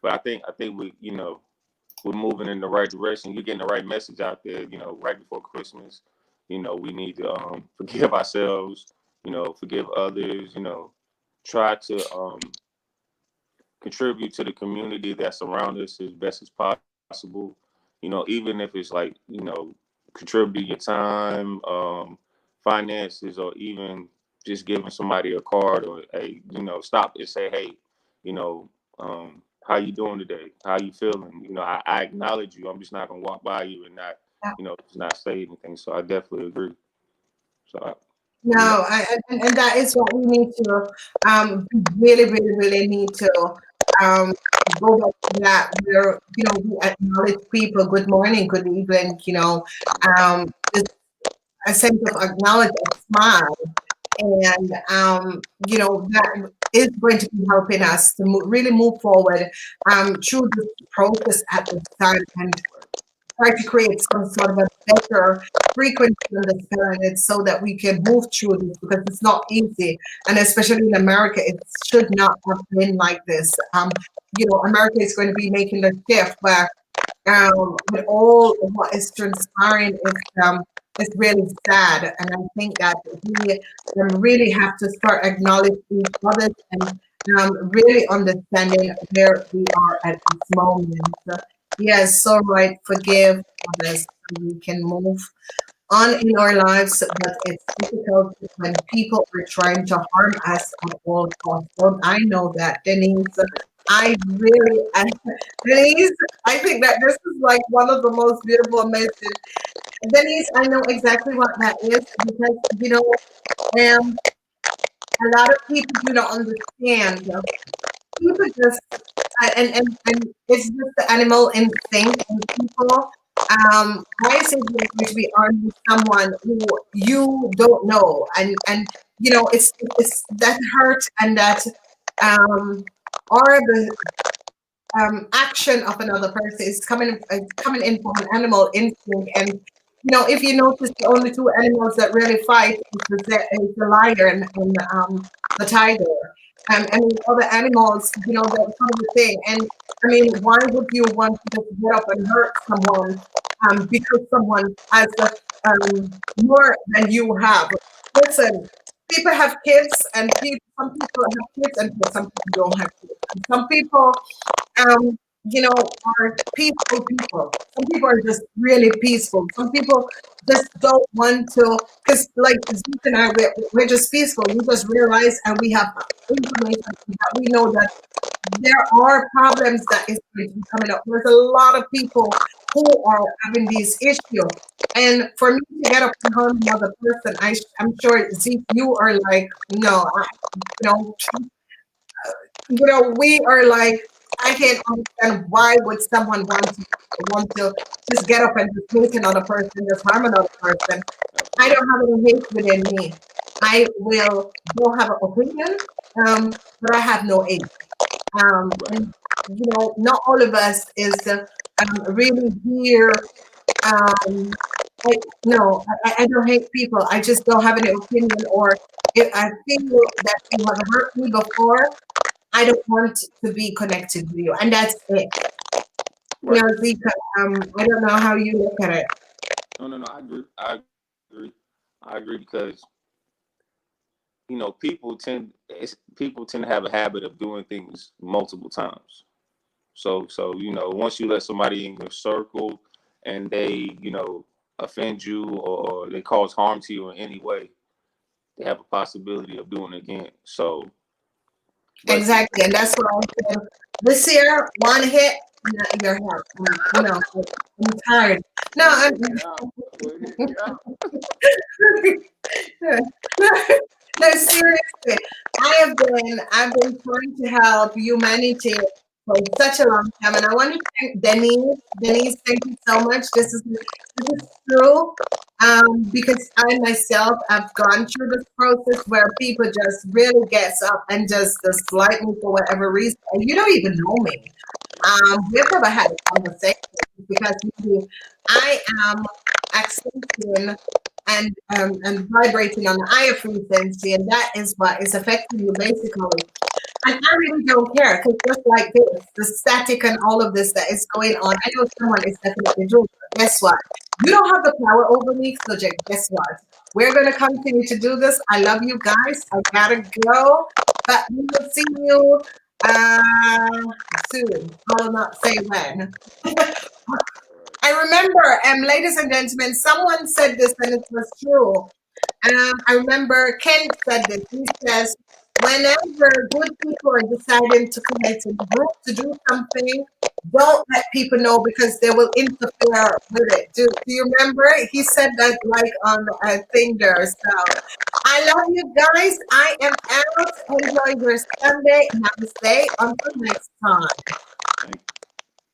But I think we're moving in the right direction. You're getting the right message out there. Right before Christmas, we need to forgive ourselves. Forgive others. Try to contribute to the community that's around us as best as possible. Even if it's like contribute your time, finances, or even just giving somebody a card or a stop and say, hey, you know, how you doing today? How you feeling? I acknowledge you. I'm just not gonna walk by you and not just not say anything. So I definitely agree. So No, and that is what we need to really, really, really need to um, go back to that where we acknowledge people. Good morning, good evening. Just a sense of acknowledge, a smile, and that is going to be helping us to really move forward through this process at this time and try to create some sort of a better frequency on the planet so that we can move through this because it's not easy. And especially in America, it should not have been like this. America is going to be making the shift where with all of what is transpiring is really sad. And I think that we really have to start acknowledging each other and really understanding where we are at this moment. Yes, so right. Forgive others so we can move on in our lives, but it's difficult when people are trying to harm us at all costs. Don't I know that, Denise? I really, Denise, I think that this is like one of the most beautiful messages. Denise, I know exactly what that is because, a lot of people do not understand. People just and it's just the animal instinct in people. Why is it you're going to be armed with someone who you don't know, and it's that hurt and that or the action of another person is coming in from an animal instinct. And if you notice, the only two animals that really fight is the lion and the tiger. I mean, other animals, that kind of thing. And I mean, why would you want to just get up and hurt someone because someone has more than you have? Listen, people have kids, and some people have kids, and some people don't have kids. And some people are peaceful people. Some people are just really peaceful. Some people just don't want to, because like Zeke and I, we're just peaceful. We just realize and we have information that we know that there are problems that is going to be coming up. There's a lot of people who are having these issues. And for me to get up and harm another person, I'm sure, Zeke, you are like, no, know, we are like, I can't understand why would someone want to just get up and just hate another person, just harm another person. I don't have any hate within me. I will don't have an opinion, but I have no hate. And not all of us is really here. No, I don't hate people. I just don't have any opinion, or if I feel that you have hurt me before, I don't want to be connected with you, and that's it. Right. Zeke, I don't know how you look at it. No, I agree. I agree because people tend to have a habit of doing things multiple times. So once you let somebody in your circle and they offend you or they cause harm to you in any way, they have a possibility of doing it again. So exactly, and that's what I said. This year, one hit, you're hurt. I'm tired. No, no, seriously. I've been trying to help humanity for such a long time, and I want to thank Denise. Denise, thank you so much. This is true. Because I myself have gone through this process where people just really gets up and just dislike me for whatever reason, and you don't even know me. We've never had a conversation because maybe I am accepting and vibrating on the higher frequency, and that is what is affecting you basically. And I really don't care because just like this, the static and all of this that is going on, I know someone is definitely doing it. Guess what? You don't have the power over me, so guess what? We're going to continue to do this. I love you guys. I gotta go, but we will see you soon. I will not say when. I remember, ladies and gentlemen, someone said this and it was true. I remember Ken said this. He says, whenever good people are deciding to commit a group to do something, don't let people know because they will interfere with it. Do you remember? He said that like on a thing there. So I love you guys. I am out. Enjoy your Sunday. Namaste. Until next time.